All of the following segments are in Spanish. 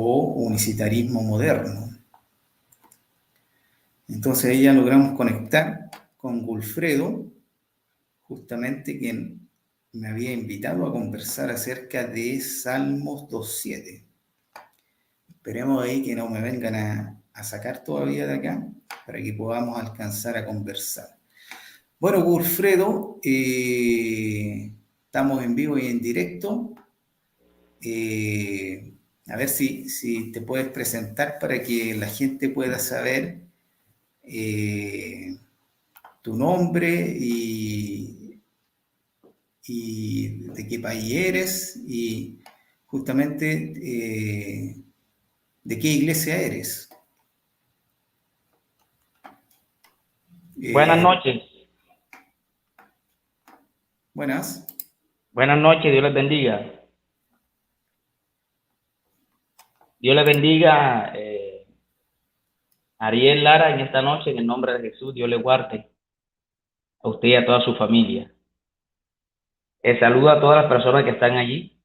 o unicitarismo moderno. Entonces ahí ya logramos conectar con Gulfredo, justamente quien me había invitado a conversar acerca de Salmos 2.7. Esperemos ahí que no me vengan a sacar todavía de acá para que podamos alcanzar a conversar. Bueno, Gulfredo, estamos en vivo y en directo. A ver si te puedes presentar para que la gente pueda saber tu nombre y de qué país eres y justamente de qué iglesia eres. Buenas noches. Buenas. Buenas noches, Dios les bendiga. Dios les bendiga, Ariel Lara, en esta noche, en el nombre de Jesús. Dios le guarde a usted y a toda su familia. Saludo a todas las personas que están allí.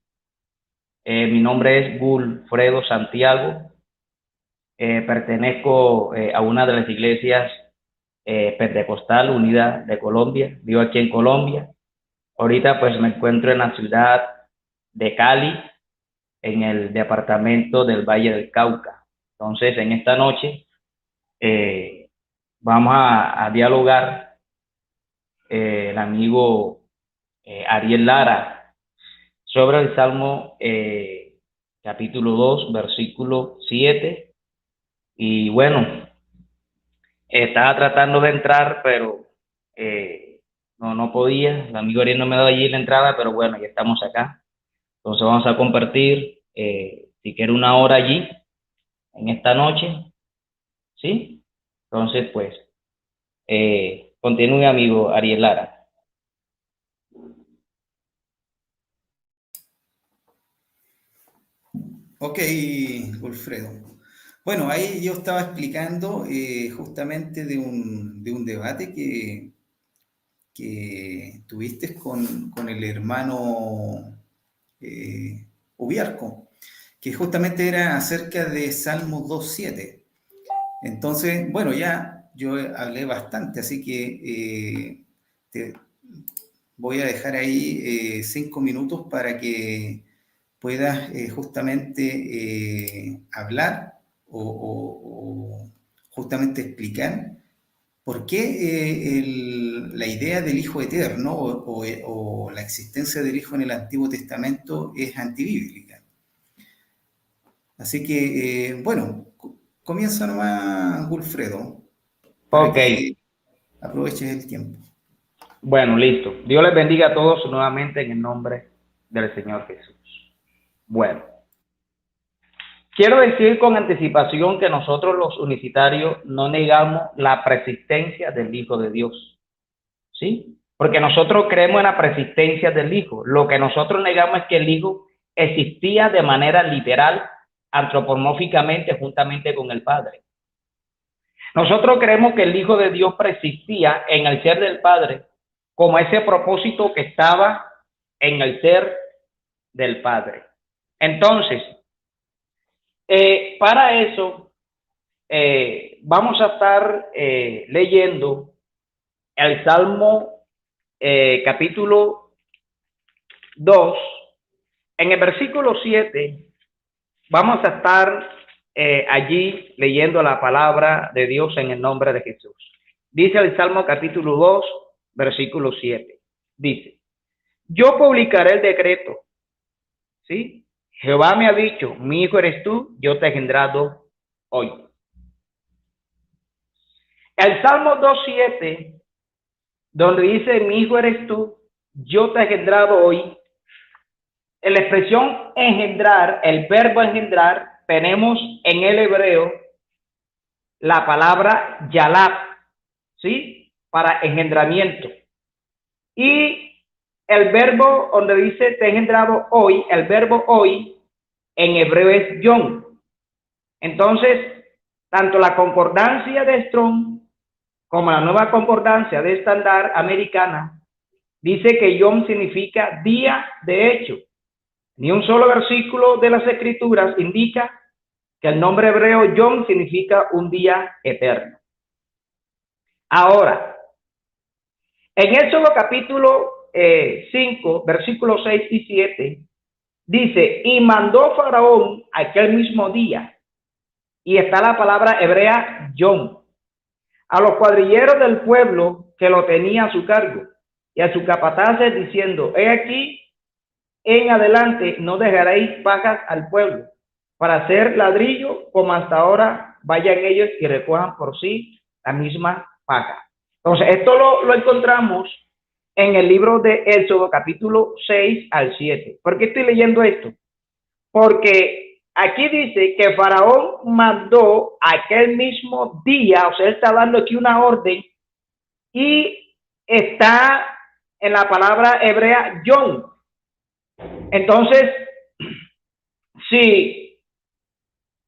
Mi nombre es Gulfredo Santiago. Pertenezco a una de las iglesias Pentecostal Unida de Colombia. Vivo aquí en Colombia. Ahorita pues me encuentro en la ciudad de Cali, en el departamento del Valle del Cauca. Entonces, en esta noche vamos a dialogar el amigo Ariel Lara sobre el Salmo capítulo 2, versículo 7. Y bueno, estaba tratando de entrar, pero no podía. El amigo Ariel no me daba allí la entrada, pero bueno, ya estamos acá. Entonces vamos a compartir, si quiere, una hora allí, en esta noche, ¿sí? Entonces, pues, continúe, amigo Ariel Lara. Ok, Wilfredo. Bueno, ahí yo estaba explicando justamente de un debate que tuviste con el hermano Ubiarco, que justamente era acerca de Salmos 2.7. Entonces, bueno, ya yo hablé bastante, así que te voy a dejar ahí 5 minutos para que puedas justamente hablar o justamente explicar por qué la idea del Hijo Eterno o la existencia del Hijo en el Antiguo Testamento es antibíblica. Así que, bueno, comienza nomás, Wilfredo, para Ok, que aproveches el tiempo. bueno, listo. Dios les bendiga a todos nuevamente en el nombre del Señor Jesús. Bueno, quiero decir con anticipación que nosotros los unicitarios no negamos la preexistencia del Hijo de Dios, ¿sí? Porque nosotros creemos en la preexistencia del Hijo. Lo que nosotros negamos es que el Hijo existía de manera literal, antropomórficamente, juntamente con el Padre. Nosotros creemos que el Hijo de Dios preexistía en el ser del Padre, como ese propósito que estaba en el ser del Padre. Entonces, para eso, vamos a estar leyendo el Salmo capítulo 2. En el versículo 7, vamos a estar allí leyendo la palabra de Dios en el nombre de Jesús. Dice el Salmo capítulo 2, versículo 7. Dice: yo publicaré el decreto, ¿sí? Jehová me ha dicho, mi hijo eres tú, yo te he engendrado hoy. El Salmo 2.7, donde dice, mi hijo eres tú, yo te he engendrado hoy. En la expresión engendrar, el verbo engendrar, tenemos en el hebreo la palabra yalab, ¿sí? Para engendramiento. Y el verbo donde dice te he engendrado hoy, el verbo hoy en hebreo es yom. Entonces, tanto la concordancia de Strong como la nueva concordancia de estándar americana dice que yom significa día de hecho. Ni un solo versículo de las escrituras indica que el nombre hebreo Yom significa un día eterno. Ahora, en Éxodo capítulo 5, versículos 6 y 7, dice, y mandó Faraón aquel mismo día, y está la palabra hebrea Yom, a los cuadrilleros del pueblo que lo tenía a su cargo, y a sus capataces diciendo, he aquí, en adelante no dejaréis pajas al pueblo, para hacer ladrillo, como hasta ahora vayan ellos y recojan por sí la misma paja. Entonces, esto lo encontramos en el libro de Éxodo, capítulo 6 al 7. ¿Por qué estoy leyendo esto? Porque aquí dice que Faraón mandó aquel mismo día, o sea, él está dando aquí una orden, y está en la palabra hebrea Yom. Entonces, si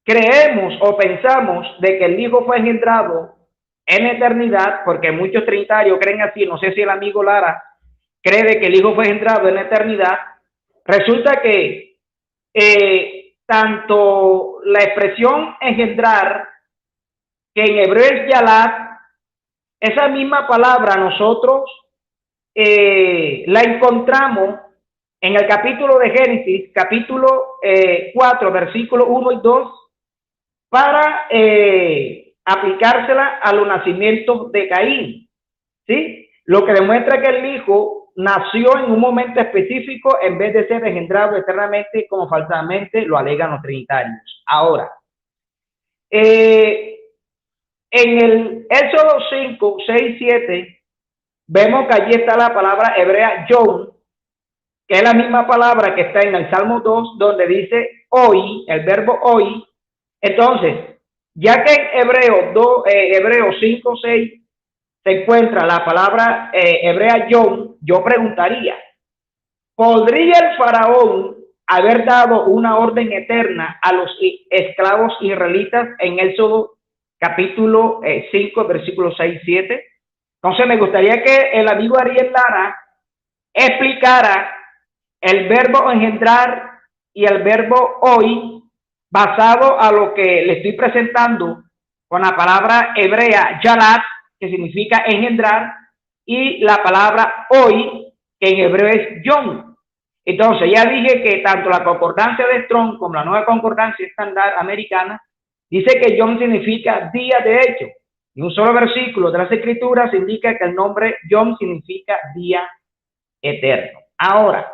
creemos o pensamos de que el Hijo fue engendrado en eternidad, porque muchos trinitarios creen así, no sé si el amigo Lara cree de que el Hijo fue engendrado en eternidad, resulta que tanto la expresión engendrar, que en hebreo es yalat, esa misma palabra nosotros la encontramos en el capítulo de Génesis, capítulo 4, versículos 1 y 2, para aplicársela a los nacimientos de Caín, ¿sí? Lo que demuestra que el Hijo nació en un momento específico en vez de ser engendrado eternamente, como falsamente lo alegan los trinitarios. Ahora, en el Éxodo 5, 6, 7, vemos que allí está la palabra hebrea Yom, que es la misma palabra que está en el Salmo 2, donde dice hoy, el verbo hoy. Entonces, ya que en Hebreo 5, 6 se encuentra la palabra hebrea Yom, yo preguntaría, ¿podría el faraón haber dado una orden eterna a los esclavos israelitas en Éxodo capítulo 5, versículos 6 y 7? Entonces me gustaría que el amigo Ariel Lara explicara el verbo engendrar y el verbo hoy, basado a lo que le estoy presentando con la palabra hebrea yalat, que significa engendrar, y la palabra hoy, que en hebreo es yom. Entonces ya dije que tanto la concordancia de Strong como la nueva concordancia estándar americana dice que yom significa día de hecho. Y un solo versículo de las escrituras indica que el nombre yom significa día eterno. Ahora,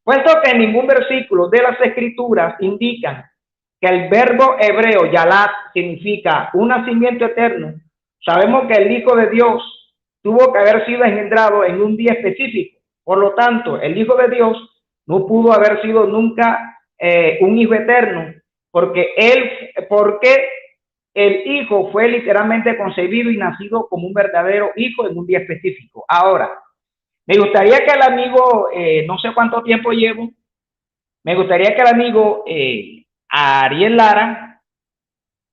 puesto que ningún versículo de las escrituras indican que el verbo hebreo yalat significa un nacimiento eterno, sabemos que el Hijo de Dios tuvo que haber sido engendrado en un día específico. Por lo tanto, el Hijo de Dios no pudo haber sido nunca un hijo eterno, porque el Hijo fue literalmente concebido y nacido como un verdadero hijo en un día específico. Ahora, me gustaría que el amigo, no sé cuánto tiempo llevo, me gustaría que el amigo Ariel Lara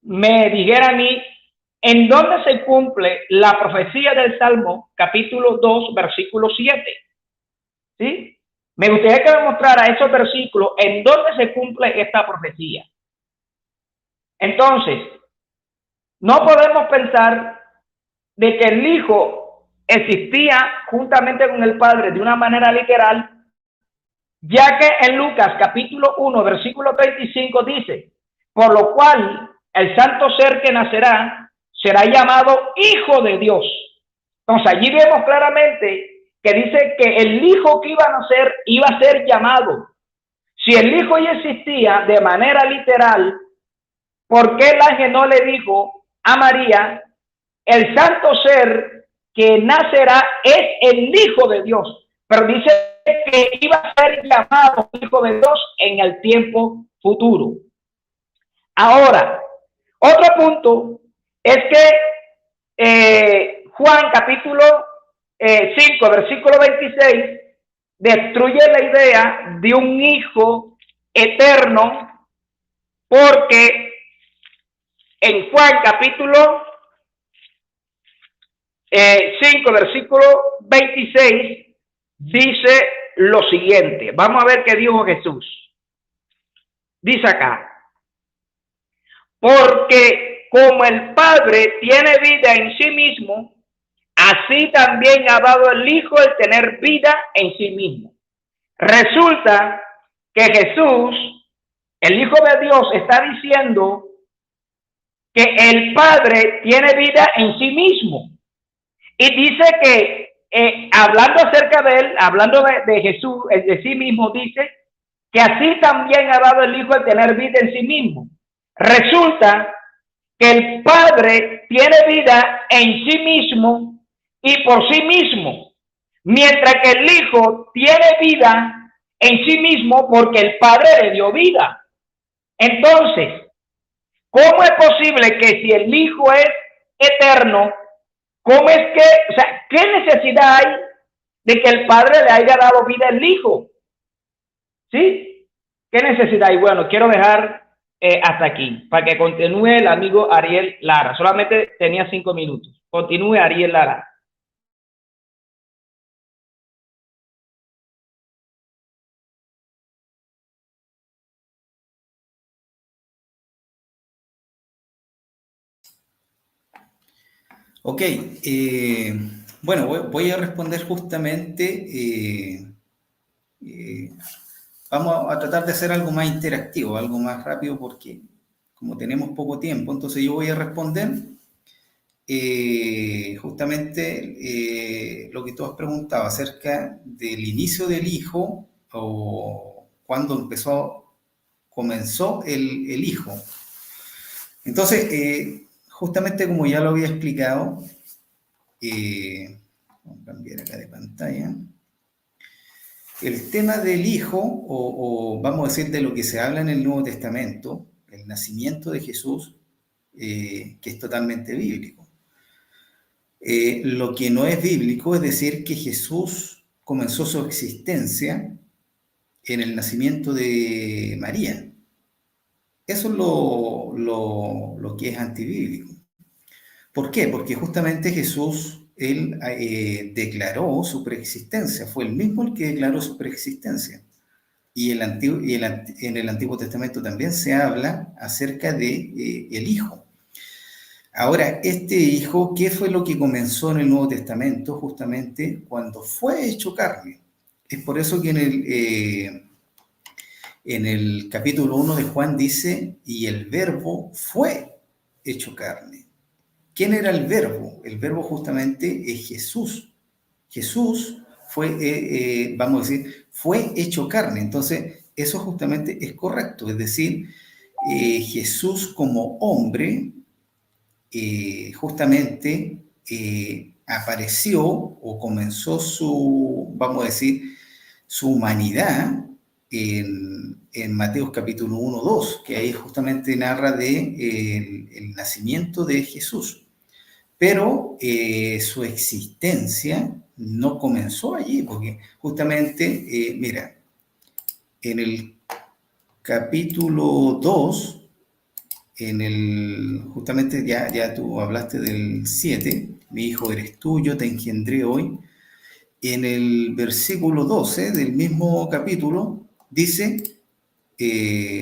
me dijera a mí en dónde se cumple la profecía del Salmo, capítulo 2, versículo 7. ¿Sí? Me gustaría que me mostrara esos versículos en dónde se cumple esta profecía. Entonces, no podemos pensar de que el Hijo existía juntamente con el Padre de una manera literal, ya que en Lucas capítulo 1, versículo 25 dice, por lo cual el santo ser que nacerá será llamado Hijo de Dios. Entonces allí vemos claramente que dice que el Hijo que iba a nacer iba a ser llamado. Si el Hijo ya existía de manera literal, ¿por qué el ángel no le dijo a María, el santo ser que nacerá es el Hijo de Dios? Pero dice que iba a ser llamado Hijo de Dios en el tiempo futuro. Ahora, otro punto es que Juan capítulo 5, versículo 26, destruye la idea de un hijo eterno, porque en Juan capítulo 5, versículo 26, dice lo siguiente. Vamos a ver qué dijo Jesús. Dice acá, porque como el Padre tiene vida en sí mismo, así también ha dado el Hijo el tener vida en sí mismo. Resulta que Jesús, el Hijo de Dios, está diciendo que el Padre tiene vida en sí mismo. Y dice que, hablando acerca de él, hablando de Jesús, de sí mismo, dice que así también ha dado el Hijo el tener vida en sí mismo. Resulta que el Padre tiene vida en sí mismo y por sí mismo, mientras que el Hijo tiene vida en sí mismo porque el Padre le dio vida. Entonces, ¿cómo es posible que si el Hijo es eterno, cómo es que, o sea, qué necesidad hay de que el Padre le haya dado vida al Hijo? ¿Sí? ¿Qué necesidad hay? Bueno, quiero dejar hasta aquí para que continúe el amigo Ariel Lara. Solamente tenía 5 minutos. Continúe Ariel Lara. Ok, bueno, voy a responder justamente, vamos a tratar de hacer algo más interactivo, algo más rápido, porque como tenemos poco tiempo, entonces yo voy a responder justamente lo que tú has preguntado acerca del inicio del Hijo o cuándo comenzó el Hijo. Entonces, justamente como ya lo había explicado, vamos a cambiar acá de pantalla. El tema del Hijo, o vamos a decir de lo que se habla en el Nuevo Testamento, el nacimiento de Jesús, que es totalmente bíblico. Lo que no es bíblico es decir que Jesús comenzó su existencia en el nacimiento de María. Eso es lo que es antibíblico. ¿Por qué? Porque justamente Jesús, él declaró su preexistencia, fue el mismo el que declaró su preexistencia. Y en el Antiguo Testamento también se habla acerca de el Hijo. Ahora, este Hijo, ¿qué fue lo que comenzó en el Nuevo Testamento? Justamente cuando fue hecho carne. Es por eso que en el capítulo 1 de Juan dice, y el Verbo fue hecho carne. ¿Quién era el Verbo? El Verbo justamente es Jesús. Jesús fue, vamos a decir, fue hecho carne. Entonces, eso justamente es correcto. Es decir, Jesús como hombre, justamente apareció o comenzó su, vamos a decir, su humanidad en Mateo capítulo 1, 2, que ahí justamente narra el nacimiento de Jesús. Pero su existencia no comenzó allí, porque justamente, mira, en el capítulo 2, justamente ya tú hablaste del 7, mi hijo eres tú, yo te engendré hoy. En el versículo 12 del mismo capítulo dice,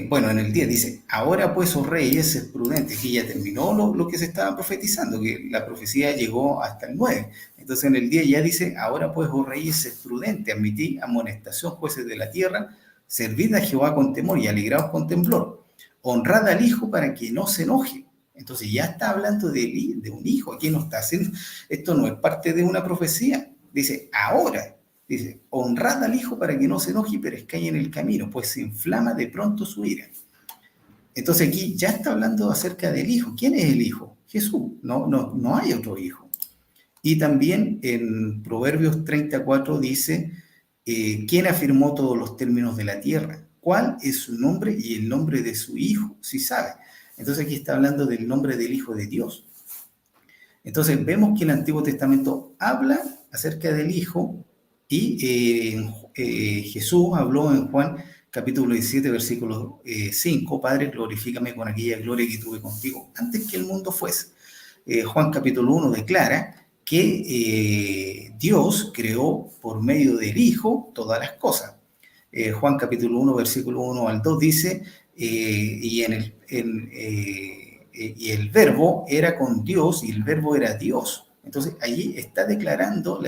bueno, en el 10 dice, ahora pues, oh reyes, es prudente, que ya terminó lo que se estaba profetizando, que la profecía llegó hasta el 9. Entonces en el 10 ya dice, ahora pues, oh reyes, es prudente, admitid amonestación, jueces de la tierra, servid a Jehová con temor y alegraos con temblor, honrad al Hijo para que no se enoje. Entonces ya está hablando de un hijo, aquí no está haciendo, esto no es parte de una profecía, dice, ahora. Dice, honrad al Hijo para que no se enoje y perezca en el camino, pues se inflama de pronto su ira. Entonces aquí ya está hablando acerca del Hijo. ¿Quién es el Hijo? Jesús, no hay otro Hijo. Y también en Proverbios 34 dice, ¿quién afirmó todos los términos de la tierra? ¿Cuál es su nombre y el nombre de su Hijo? Si sabe. Entonces aquí está hablando del nombre del Hijo de Dios. Entonces vemos que el Antiguo Testamento habla acerca del Hijo. Y Jesús habló en Juan capítulo 17, versículo 5, Padre, glorifícame con aquella gloria que tuve contigo antes que el mundo fuese. Juan capítulo 1 declara que Dios creó por medio del Hijo todas las cosas. Juan capítulo 1, versículo 1 al 2 dice, y y el verbo era con Dios y el verbo era Dios. Entonces allí está declarando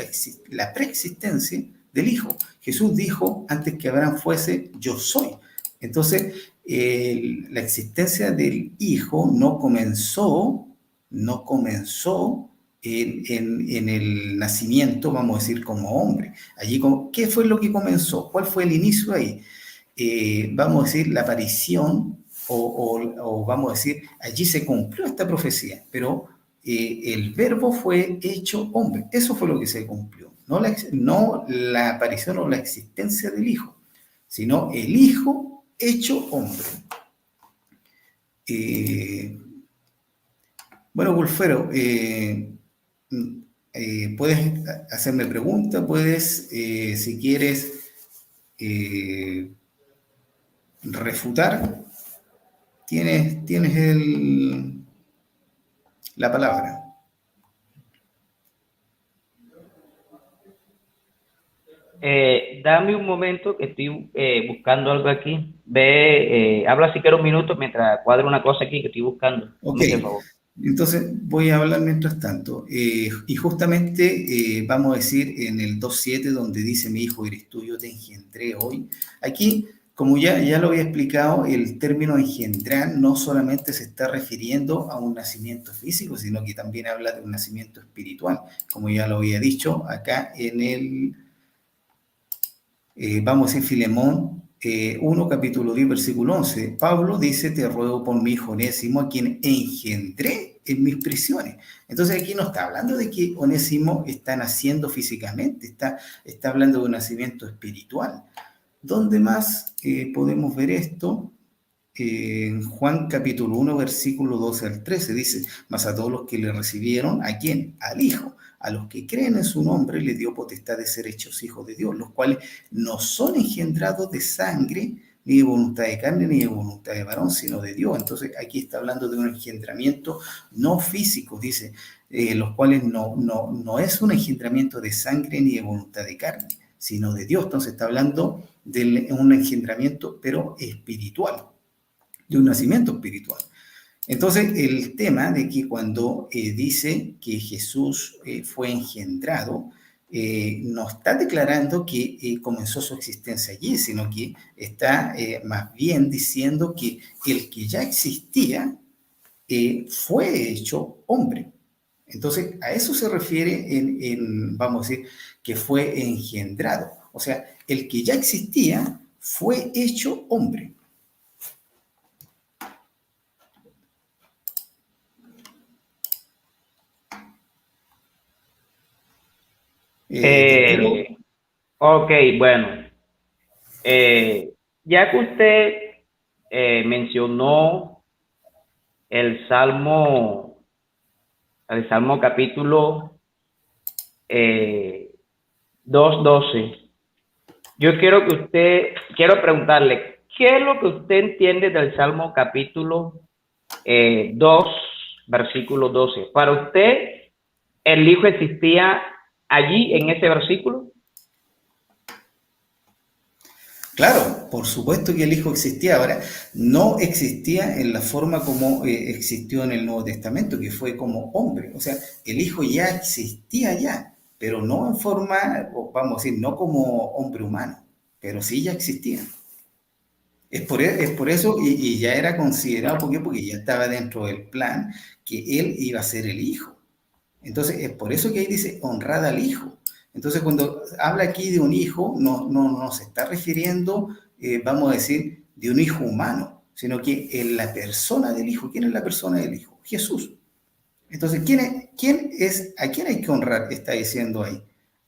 la preexistencia del Hijo. Jesús dijo, antes que Abraham fuese, yo soy. Entonces, la existencia del Hijo no comenzó en el nacimiento, vamos a decir, como hombre. Allí, ¿qué fue lo que comenzó? ¿Cuál fue el inicio ahí? Vamos a decir, la aparición, o vamos a decir, allí se cumplió esta profecía, pero el verbo fue hecho hombre. Eso fue lo que se cumplió. No la aparición o la existencia del Hijo, sino el Hijo hecho hombre. Bueno, Gulfero, puedes hacerme preguntas, puedes, si quieres, refutar. Tienes la palabra. Dame un momento que estoy buscando algo aquí. Habla si quieres un minuto mientras cuadro una cosa aquí que estoy buscando. Ok, Por favor. entonces voy a hablar mientras tanto. Y justamente vamos a decir en el 2.7 donde dice mi hijo eres tú, yo te engendré hoy. Aquí, como ya lo había explicado, el término engendrar no solamente se está refiriendo a un nacimiento físico, sino que también habla de un nacimiento espiritual, como ya lo había dicho acá en el, vamos a decir, Filemón 1, capítulo 10, versículo 11. Pablo dice, te ruego por mi hijo Onésimo, a quien engendré en mis prisiones. Entonces aquí no está hablando de que Onésimo está naciendo físicamente, está hablando de un nacimiento espiritual. ¿Dónde más podemos ver esto? En Juan capítulo 1, versículo 12 al 13, dice, mas a todos los que le recibieron, ¿a quién? Al Hijo. A los que creen en su nombre le dio potestad de ser hechos hijos de Dios, los cuales no son engendrados de sangre, ni de voluntad de carne, ni de voluntad de varón, sino de Dios. Entonces aquí está hablando de un engendramiento no físico, dice, los cuales no es un engendramiento de sangre ni de voluntad de carne, sino de Dios. Entonces está hablando de un engendramiento, pero espiritual, de un nacimiento espiritual. Entonces, el tema de que cuando dice que Jesús fue engendrado, no está declarando que comenzó su existencia allí, sino que está más bien diciendo que el que ya existía fue hecho hombre. Entonces, a eso se refiere vamos a decir, que fue engendrado. O sea, el que ya existía fue hecho hombre. Ok, bueno. Ya que usted mencionó el Salmo capítulo 2:12, quiero preguntarle, ¿qué es lo que usted entiende del Salmo capítulo 2, versículo 12? Para usted, ¿el Hijo existía allí en ese versículo? Claro, por supuesto que el Hijo existía. Ahora, no existía en la forma como existió en el Nuevo Testamento, que fue como hombre. O sea, el Hijo ya existía ya, pero no en forma, vamos a decir, no como hombre humano, pero sí ya existía. Es por eso, y ya era considerado, ¿por qué? Porque ya estaba dentro del plan que él iba a ser el Hijo. Entonces, es por eso que ahí dice honrad al Hijo. Entonces, cuando habla aquí de un hijo, no se está refiriendo, vamos a decir, de un hijo humano, sino que en la persona del Hijo. ¿Quién es la persona del Hijo? Jesús. Entonces, ¿a quién hay que honrar? Está diciendo ahí.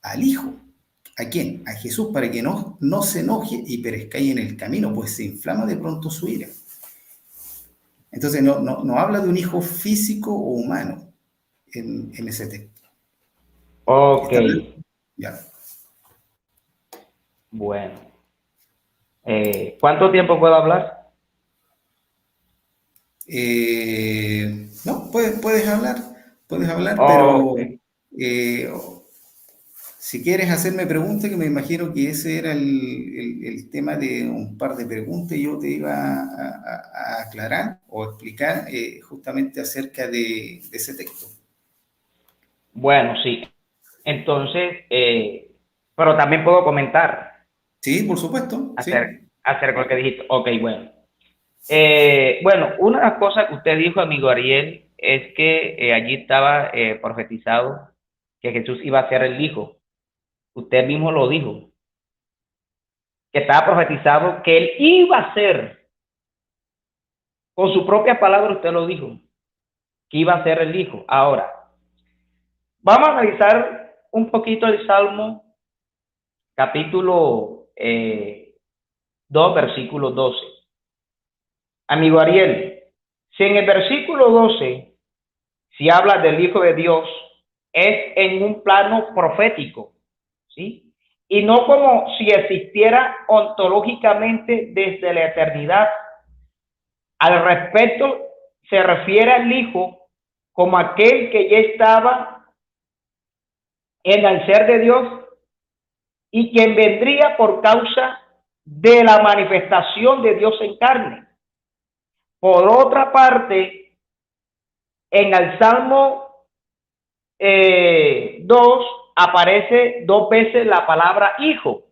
Al Hijo. ¿A quién? A Jesús, para que no se enoje y perezca en el camino, pues se inflama de pronto su ira. Entonces, no habla de un hijo físico o humano en ese texto. Ok, Ya. bueno. ¿Cuánto tiempo puedo hablar? No, puedes hablar, pero Ok. eh, Si quieres hacerme preguntas, que me imagino que ese era el tema de un par de preguntas, yo te iba a aclarar o explicar justamente acerca de ese texto. Bueno, sí. Entonces, pero también puedo comentar Sí, por supuesto, sí. acerca de lo que dijiste. Ok, bueno. Bueno, una de las cosas que usted dijo, amigo Ariel, es que allí estaba profetizado que Jesús iba a ser el Hijo. Usted mismo lo dijo, que estaba profetizado que él iba a ser, con su propia palabra usted lo dijo, que iba a ser el Hijo. Ahora, vamos a analizar un poquito el Salmo, capítulo 2, versículo 12. Amigo Ariel, si en el versículo 12 si habla del Hijo de Dios, es en un plano profético, ¿sí? Y no como si existiera ontológicamente desde la eternidad. Al respecto, se refiere al Hijo como aquel que ya estaba en el ser de Dios y quien vendría por causa de la manifestación de Dios en carne. Por otra parte, en el Salmo 2 aparece 2 veces la palabra hijo.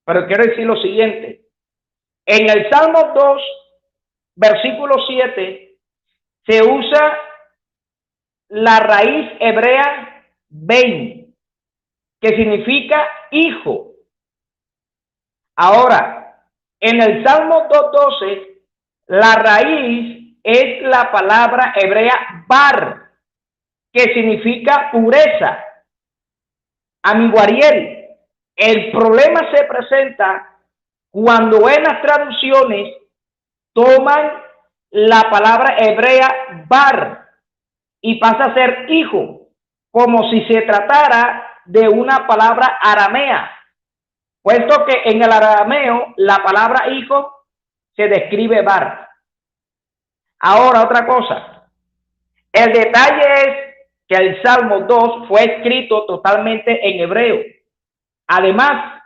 Pero quiero decir lo siguiente. En el Salmo 2, versículo 7, se usa la raíz hebrea ben, que significa hijo. Ahora, en el Salmo 2:12, la raíz es la palabra hebrea bar, que significa pureza. Amigo Ariel, el problema se presenta cuando en las traducciones toman la palabra hebrea bar y pasa a ser hijo, como si se tratara de una palabra aramea, puesto que en el arameo la palabra hijo se describe bar. Ahora otra cosa, el detalle es que el Salmo 2 fue escrito totalmente en hebreo. Además,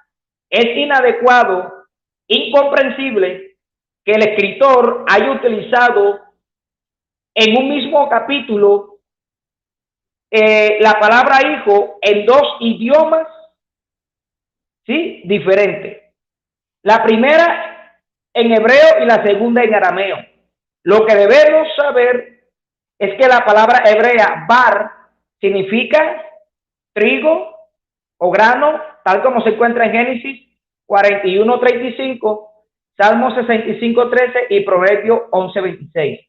es inadecuado, incomprensible que el escritor haya utilizado en un mismo capítulo la palabra hijo en 2 idiomas, ¿sí?, diferentes. La primera en hebreo y la segunda en arameo. Lo que debemos saber es que la palabra hebrea bar significa trigo o grano, tal como se encuentra en Génesis 41:35, Salmo 65:13 y Proverbio 11:26.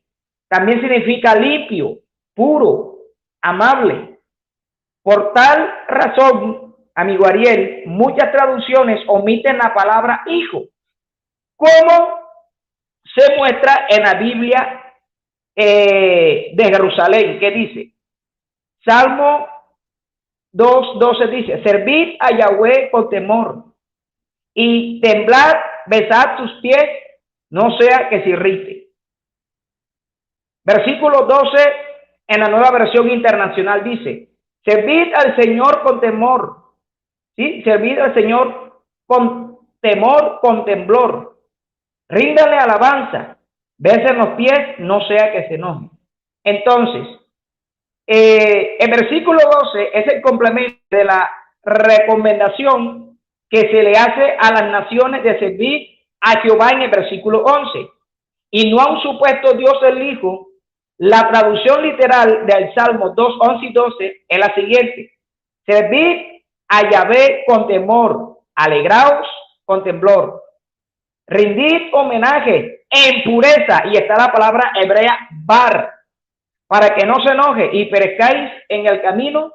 También significa limpio, puro, amable. Por tal razón, amigo Ariel, muchas traducciones omiten la palabra hijo, como se muestra en la Biblia de Jerusalén, que dice, Salmo 2:12 dice, servid a Yahweh con temor y temblad, besad sus pies, no sea que se irrite. Versículo 12 en la Nueva Versión Internacional dice, servid al Señor con temor, ¿sí? Servid al Señor con temor, con temblor. Ríndale alabanza, besen los pies, no sea que se enoje. Entonces, el versículo 12 es el complemento de la recomendación que se le hace a las naciones de servir a Jehová en el versículo 11 y no a un supuesto Dios el Hijo. La traducción literal del Salmo 2, 11 y 12 es la siguiente: servid a Yahvé con temor, alegraos con temblor, rendid homenaje en pureza, y está la palabra hebrea bar, para que no se enoje y perezcáis en el camino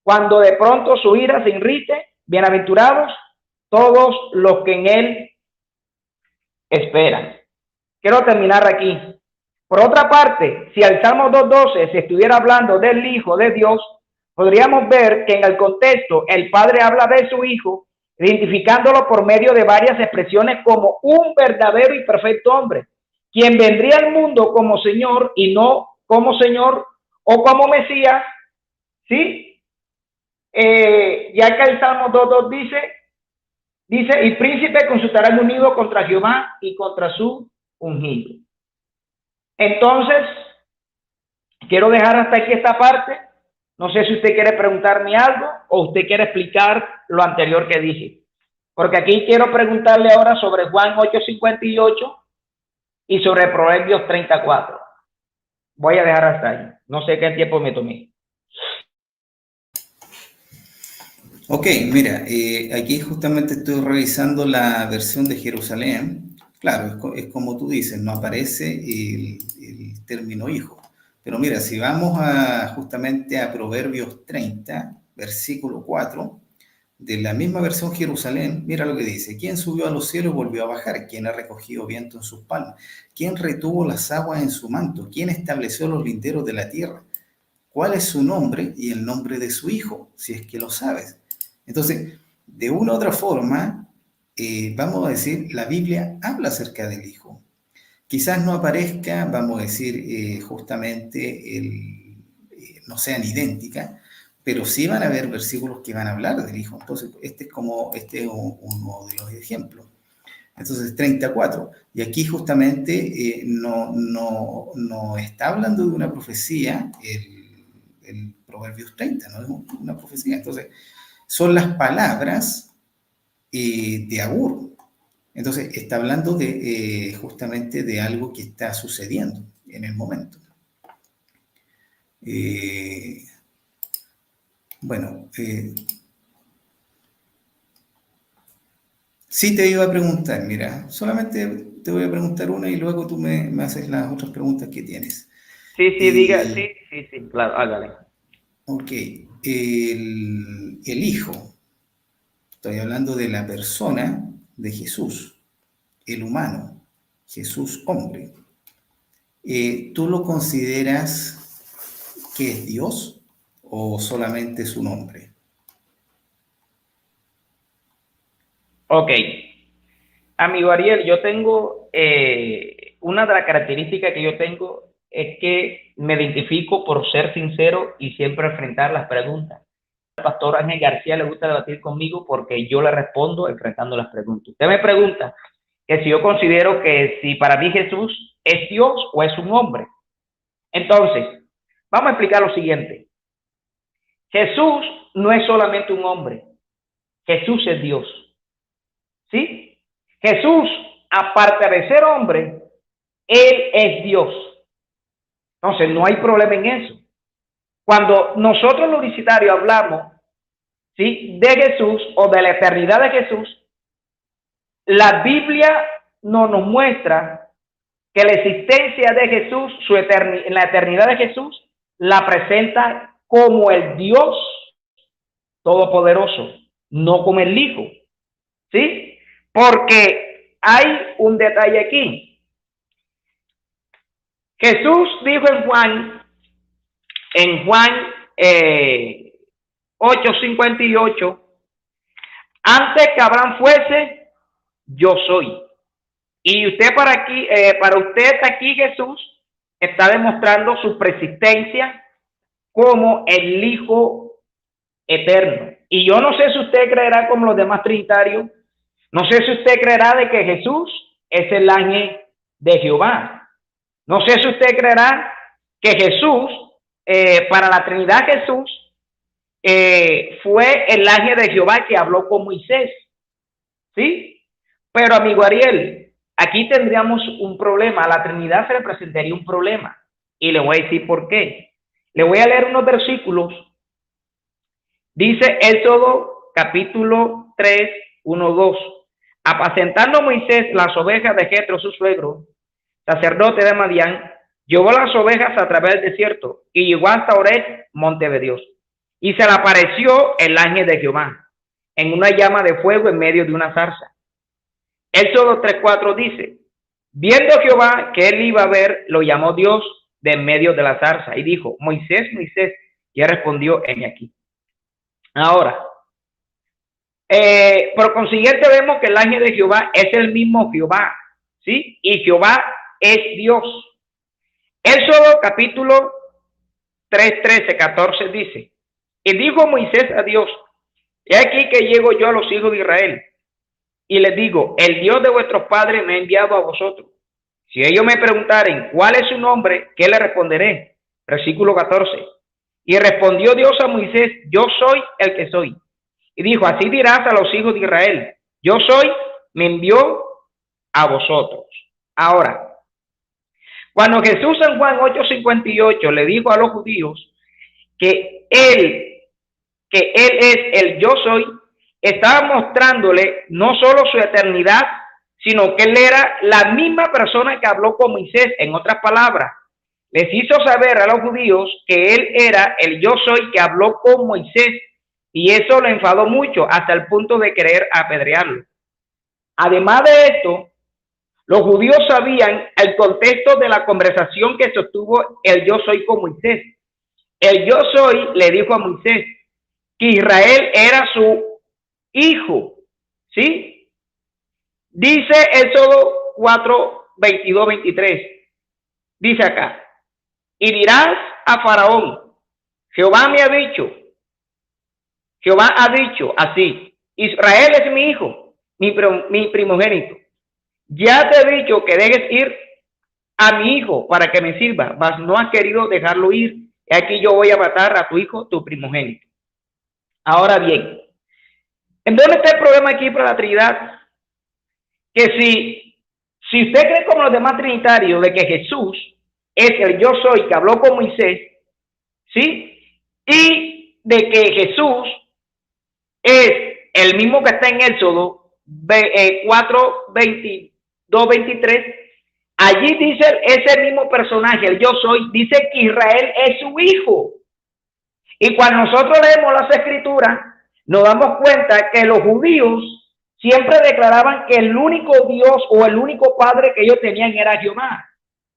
cuando de pronto su ira se irrite. Bienaventurados todos los que en él esperan. Quiero terminar aquí. Por otra parte, si el Salmo 2:12 se estuviera hablando del Hijo de Dios, podríamos ver que en el contexto el Padre habla de su Hijo, identificándolo por medio de varias expresiones como un verdadero y perfecto hombre, quien vendría al mundo como Señor y no como Señor o como Mesías, ¿sí? Ya que el Salmo 2.2 dice, y príncipe consultarán unido contra Jehová y contra su ungido. Entonces, quiero dejar hasta aquí esta parte. No sé si usted quiere preguntarme algo o usted quiere explicar lo anterior que dije. Porque aquí quiero preguntarle ahora sobre Juan 8:58 y sobre Proverbios 34. Voy a dejar hasta ahí. No sé qué tiempo me tomé. Ok, mira, aquí justamente estoy revisando la versión de Jerusalén. Claro, es como tú dices, no aparece el término hijo. Pero mira, si vamos justamente a Proverbios 30, versículo 4, de la misma versión Jerusalén, mira lo que dice: ¿Quién subió a los cielos y volvió a bajar? ¿Quién ha recogido viento en sus palmas? ¿Quién retuvo las aguas en su manto? ¿Quién estableció los linderos de la tierra? ¿Cuál es su nombre y el nombre de su hijo, si es que lo sabes? Entonces, de una u otra forma, vamos a decir, la Biblia habla acerca del hijo. Quizás no aparezca, vamos a decir, justamente, no sean idénticas, pero sí van a haber versículos que van a hablar del hijo. Entonces, este es uno de los ejemplos. Entonces, 34. Y aquí justamente no está hablando de una profecía, el Proverbios 30, no es una profecía. Entonces, son las palabras de Agur. Entonces, está hablando justamente de algo que está sucediendo en el momento. Bueno, sí te iba a preguntar, mira, solamente te voy a preguntar una y luego tú me haces las otras preguntas que tienes. Sí, diga, sí, claro, hágale. Ok, el hijo, estoy hablando de la persona de Jesús, el humano, Jesús hombre. ¿Tú lo consideras que es Dios o solamente su nombre? Ok, amigo Ariel, yo tengo una de las características que yo tengo es que me identifico por ser sincero y siempre enfrentar las preguntas. Al pastor Ángel García le gusta debatir conmigo porque yo le respondo enfrentando las preguntas. Usted me pregunta que si yo considero que si para mí Jesús es Dios o es un hombre. Entonces, vamos a explicar lo siguiente. Jesús no es solamente un hombre. Jesús es Dios. ¿Sí? Jesús, aparte de ser hombre, Él es Dios. Entonces, no hay problema en eso. Cuando nosotros los universitarios hablamos, ¿sí?, de Jesús o de la eternidad de Jesús, la Biblia no nos muestra que la existencia de Jesús, la eternidad de Jesús, la presenta como el Dios Todopoderoso, no como el Hijo. ¿Sí? Porque hay un detalle aquí. Jesús dijo en Juan 8:58, antes que Abraham fuese, yo soy. Y usted para usted aquí Jesús está demostrando su persistencia como el Hijo eterno. Y yo no sé si usted creerá como los demás trinitarios, no sé si usted creerá de que Jesús es el ángel de Jehová. No sé si usted creerá que Jesús, para la Trinidad Jesús, fue el ángel de Jehová que habló con Moisés. ¿Sí? Pero amigo Ariel, aquí tendríamos un problema. A la Trinidad se le presentaría un problema. Y le voy a decir por qué. Le voy a leer unos versículos. Dice Éxodo capítulo 3, 1, 2. Apacentando Moisés las ovejas de Jetro, su suegro, sacerdote de Madián, llevó las ovejas a través del desierto y llegó hasta Oreb, monte de Dios. Y se le apareció el ángel de Jehová en una llama de fuego en medio de una zarza. Éxodo 3:4 dice, viendo Jehová que él iba a ver, lo llamó Dios de en medio de la zarza y dijo, Moisés, Moisés, y él respondió, heme aquí. Ahora, por consiguiente vemos que el ángel de Jehová es el mismo Jehová, ¿sí? Y Jehová es Dios. Éxodo capítulo 3, 13, 14 dice, Y dijo Moisés a Dios: he aquí que llego yo a los hijos de Israel, y les digo: el Dios de vuestros padres me ha enviado a vosotros. Si ellos me preguntaren cuál es su nombre, ¿qué le responderé? Versículo 14. Y respondió Dios a Moisés: yo soy el que soy. Y dijo: así dirás a los hijos de Israel: yo soy, me envió a vosotros. Ahora, cuando Jesús en Juan 8:58 le dijo a los judíos que él es el yo soy, estaba mostrándole no solo su eternidad, sino que él era la misma persona que habló con Moisés. En otras palabras, les hizo saber a los judíos que él era el yo soy que habló con Moisés, y eso le enfadó mucho hasta el punto de querer apedrearlo. Además de esto, los judíos sabían el contexto de la conversación que sostuvo el yo soy con Moisés. El yo soy le dijo a Moisés que Israel era su hijo, ¿sí? Dice Éxodo 4, 22, 23. Dice acá: y dirás a Faraón: Jehová ha dicho así: Israel es mi hijo, mi primogénito. Ya te he dicho que dejes ir a mi hijo para que me sirva, mas no has querido dejarlo ir. Y aquí yo voy a matar a tu hijo, tu primogénito. Ahora bien, ¿en dónde está el problema aquí para la Trinidad? Que si usted cree como los demás trinitarios de que Jesús es el yo soy que habló con Moisés, ¿sí? Y de que Jesús es el mismo que está en Éxodo 4, 22, 23, allí dice ese mismo personaje, el yo soy, dice que Israel es su hijo. Y cuando nosotros leemos las escrituras, nos damos cuenta que los judíos siempre declaraban que el único Dios o el único Padre que ellos tenían era Jehová.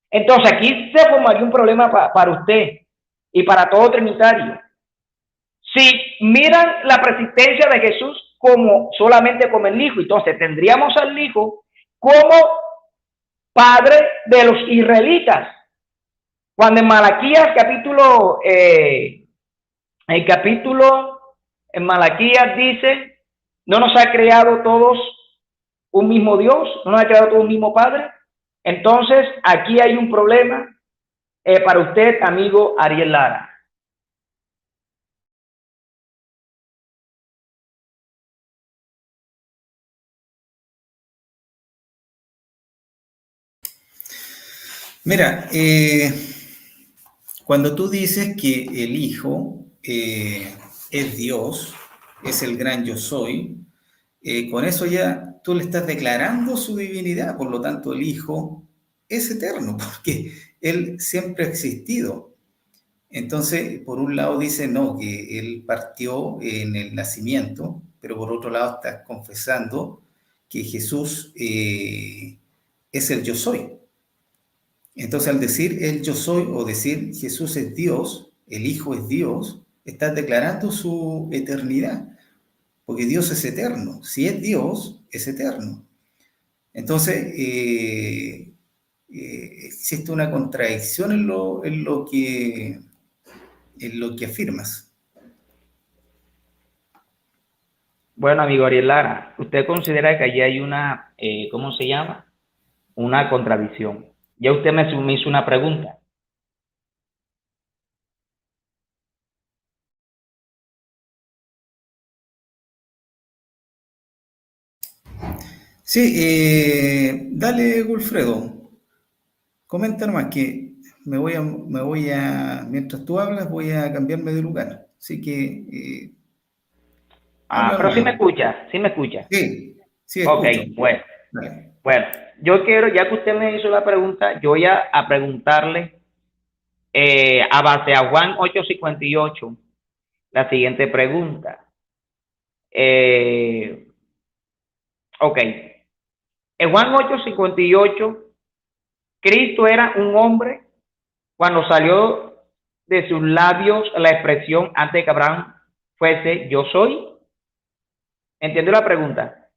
Entonces aquí se formaría un problema para usted y para todo trinitario. Si miran la persistencia de Jesús como solamente como el Hijo, entonces tendríamos al Hijo como Padre de los israelitas. Cuando en Malaquías el capítulo en Malaquías dice: ¿no nos ha creado todos un mismo Dios? ¿No nos ha creado todos un mismo Padre? Entonces, aquí hay un problema para usted, amigo Ariel Lara. Mira, cuando tú dices que el Hijo es Dios, es el gran yo soy, con eso ya tú le estás declarando su divinidad, por lo tanto el Hijo es eterno, porque Él siempre ha existido. Entonces, por un lado dice, no, que Él partió en el nacimiento, pero por otro lado estás confesando que Jesús es el yo soy. Entonces, al decir el yo soy o decir Jesús es Dios, el Hijo es Dios, estás declarando su eternidad, porque Dios es eterno. Si es Dios, es eterno. Entonces, existe una contradicción en lo que afirmas. Bueno, amigo Ariel Lara, ¿usted considera que allí hay una, ¿cómo se llama? Una contradicción. Ya usted me hizo una pregunta. Sí, dale, Wilfredo, comenta nomás que mientras tú hablas, voy a cambiarme de lugar. Así que Ah, habla pero sí me nomás. escucha, sí me escucha. Sí, sí, Ok, escucho. bueno, Dale. bueno, yo quiero, ya que usted me hizo la pregunta, yo voy a preguntarle a base a Juan 8:58 la siguiente pregunta. Eh, ok, en Juan 8:58, Cristo era un hombre cuando salió de sus labios la expresión antes de que Abraham fuese yo soy. ¿Entiende la pregunta?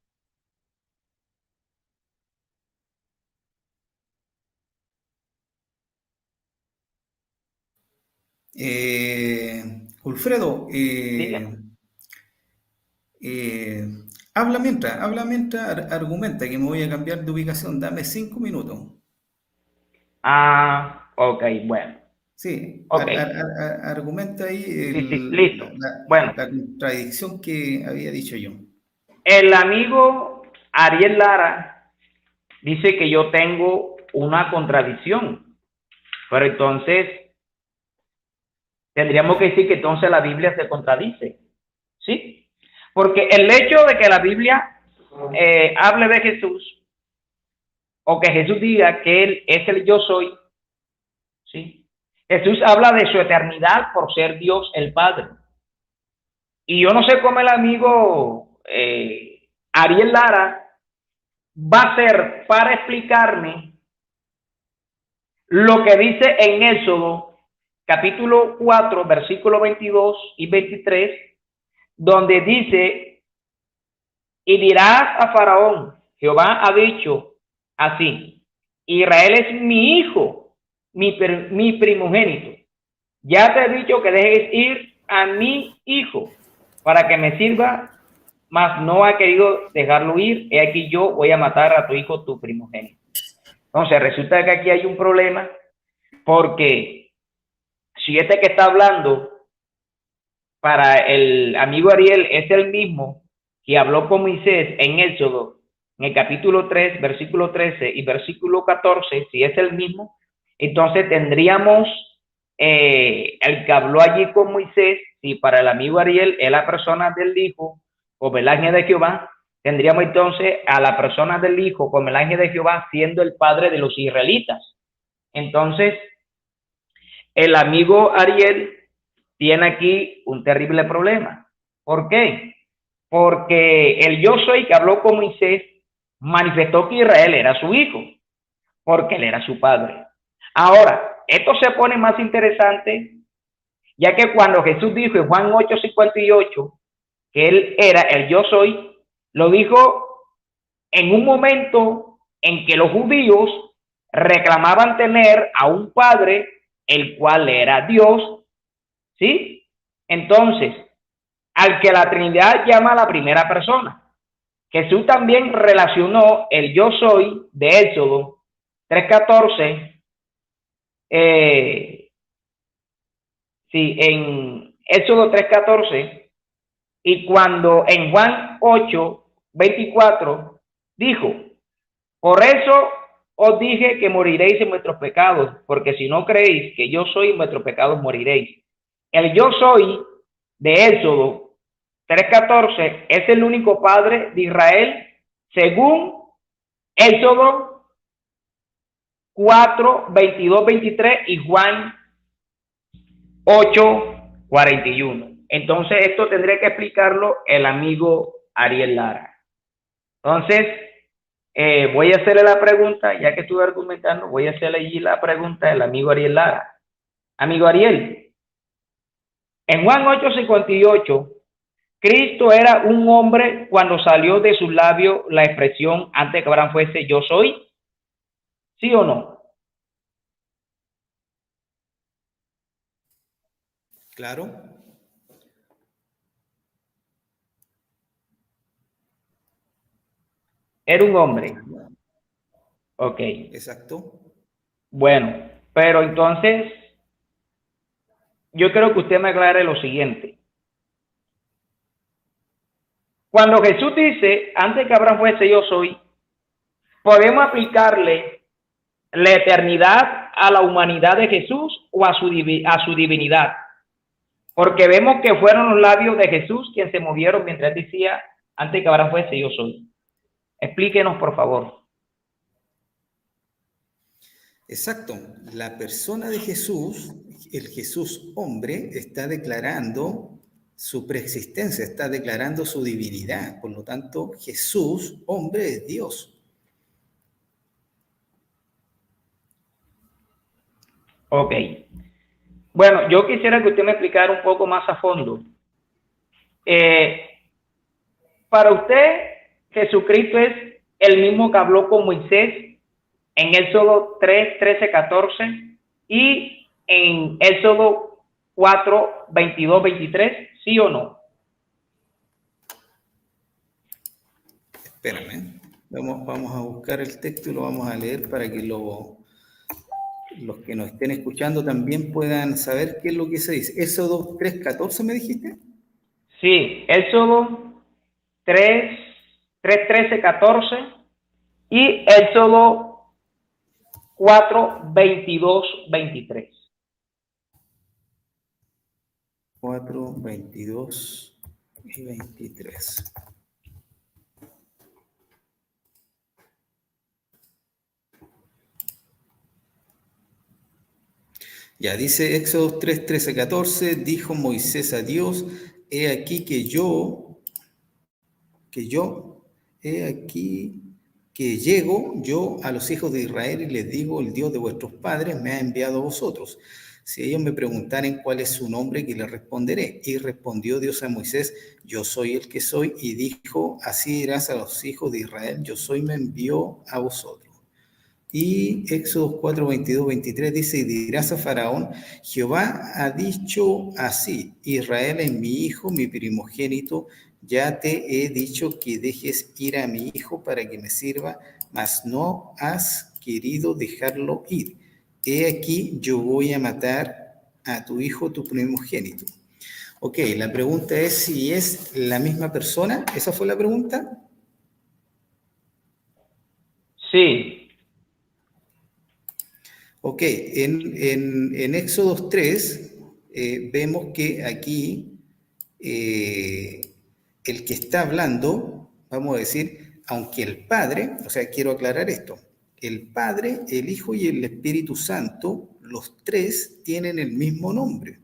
Wilfredo, Dígame. eh, habla mientras argumenta que me voy a cambiar de ubicación. Dame 5 minutos. Ah, ok, bueno. Sí, Ok, argumenta ahí sí, sí, listo. Bueno, la contradicción que había dicho yo. el amigo Ariel Lara dice que yo tengo una contradicción, pero entonces tendríamos que decir que entonces la Biblia se contradice, ¿sí? Porque el hecho de que la Biblia hable de Jesús o que Jesús diga que Él es el yo soy, ¿sí? Jesús habla de su eternidad por ser Dios el Padre. Y yo no sé cómo el amigo Ariel Lara va a ser para explicarme lo que dice en Éxodo capítulo 4, versículo 22 y 23, donde dice, y dirás a Faraón, Jehová ha dicho así, Israel es mi hijo, mi primogénito. Ya te he dicho que dejes ir a mi hijo para que me sirva, mas no ha querido dejarlo ir. He aquí yo voy a matar a tu hijo, tu primogénito. Entonces resulta que aquí hay un problema porque si este que está hablando para el amigo Ariel es el mismo que habló con Moisés en Éxodo, en el capítulo 3, versículo 13 y versículo 14, si es el mismo, entonces tendríamos el que habló allí con Moisés, si para el amigo Ariel es la persona del Hijo como el ángel de Jehová, tendríamos entonces a la persona del Hijo como el ángel de Jehová siendo el padre de los israelitas. Entonces, el amigo Ariel tiene aquí un terrible problema. ¿Por qué? Porque el yo soy que habló con Moisés manifestó que Israel era su hijo, porque él era su padre. Ahora, esto se pone más interesante, ya que cuando Jesús dijo en Juan 8:58 que él era el yo soy, lo dijo en un momento en que los judíos reclamaban tener a un padre, el cual era Dios, ¿sí? Entonces, al que la Trinidad llama a la primera persona. Jesús también relacionó el yo soy de Éxodo 3:14, sí, en Éxodo 3:14, y cuando en Juan 8:24 dijo, por eso os dije que moriréis en vuestros pecados, porque si no creéis que yo soy en vuestros pecados moriréis. El yo soy de Éxodo 3:14 es el único padre de Israel según Éxodo 4:22-23 y Juan 8:41. Entonces esto tendría que explicarlo el amigo Ariel Lara. Entonces, voy a hacerle la pregunta, ya que estuve argumentando, voy a hacerle allí la pregunta al amigo Ariel Lara. Amigo Ariel, en Juan 8:58, Cristo era un hombre cuando salió de sus labios la expresión antes que Abraham fuese yo soy, ¿sí o no? Claro, Era un hombre. Ok. exacto. Bueno, pero entonces yo creo que usted me aclare lo siguiente. Cuando Jesús dice, antes que Abraham fuese yo soy, podemos aplicarle la eternidad a la humanidad de Jesús o a su divinidad. Porque vemos que fueron los labios de Jesús quienes se movieron mientras él decía, antes que Abraham fuese yo soy. Explíquenos, por favor. Exacto. La persona de Jesús, el Jesús hombre, está declarando su preexistencia, está declarando su divinidad. Por lo tanto, Jesús hombre es Dios. Ok. Bueno, yo quisiera que usted me explicara un poco más a fondo. Eh, para usted, Jesucristo es el mismo que habló con Moisés en Éxodo 3, 13, 14 y en Éxodo 4, 22, 23, ¿sí o no? Espérame. Vamos a buscar el texto y lo vamos a leer para que los que nos estén escuchando también puedan saber qué es lo que se dice. Éxodo 3:14, ¿me dijiste? Sí, Éxodo 3, 3, 13, 14 y Éxodo 4, 22, 23. 4, 22 y 23. Ya dice Éxodo 3, 13, 14, dijo Moisés a Dios, he aquí he aquí que llego yo a los hijos de Israel y les digo, el Dios de vuestros padres me ha enviado a vosotros. Si ellos me preguntaren cuál es su nombre, que les responderé. Y respondió Dios a Moisés, yo soy el que soy, y dijo, así dirás a los hijos de Israel, yo soy, me envió a vosotros. Y Éxodo 4, 22, 23 dice, y dirás a Faraón, Jehová ha dicho así, Israel es mi hijo, mi primogénito, ya te he dicho que dejes ir a mi hijo para que me sirva, mas no has querido dejarlo ir. He aquí, yo voy a matar a tu hijo, tu primogénito. Ok, la pregunta es si es la misma persona. ¿Esa fue la pregunta? Sí, Ok, en Éxodo 3 vemos que aquí el que está hablando, vamos a decir, aunque el Padre, o sea, quiero aclarar esto, el Padre, el Hijo y el Espíritu Santo, los tres tienen el mismo nombre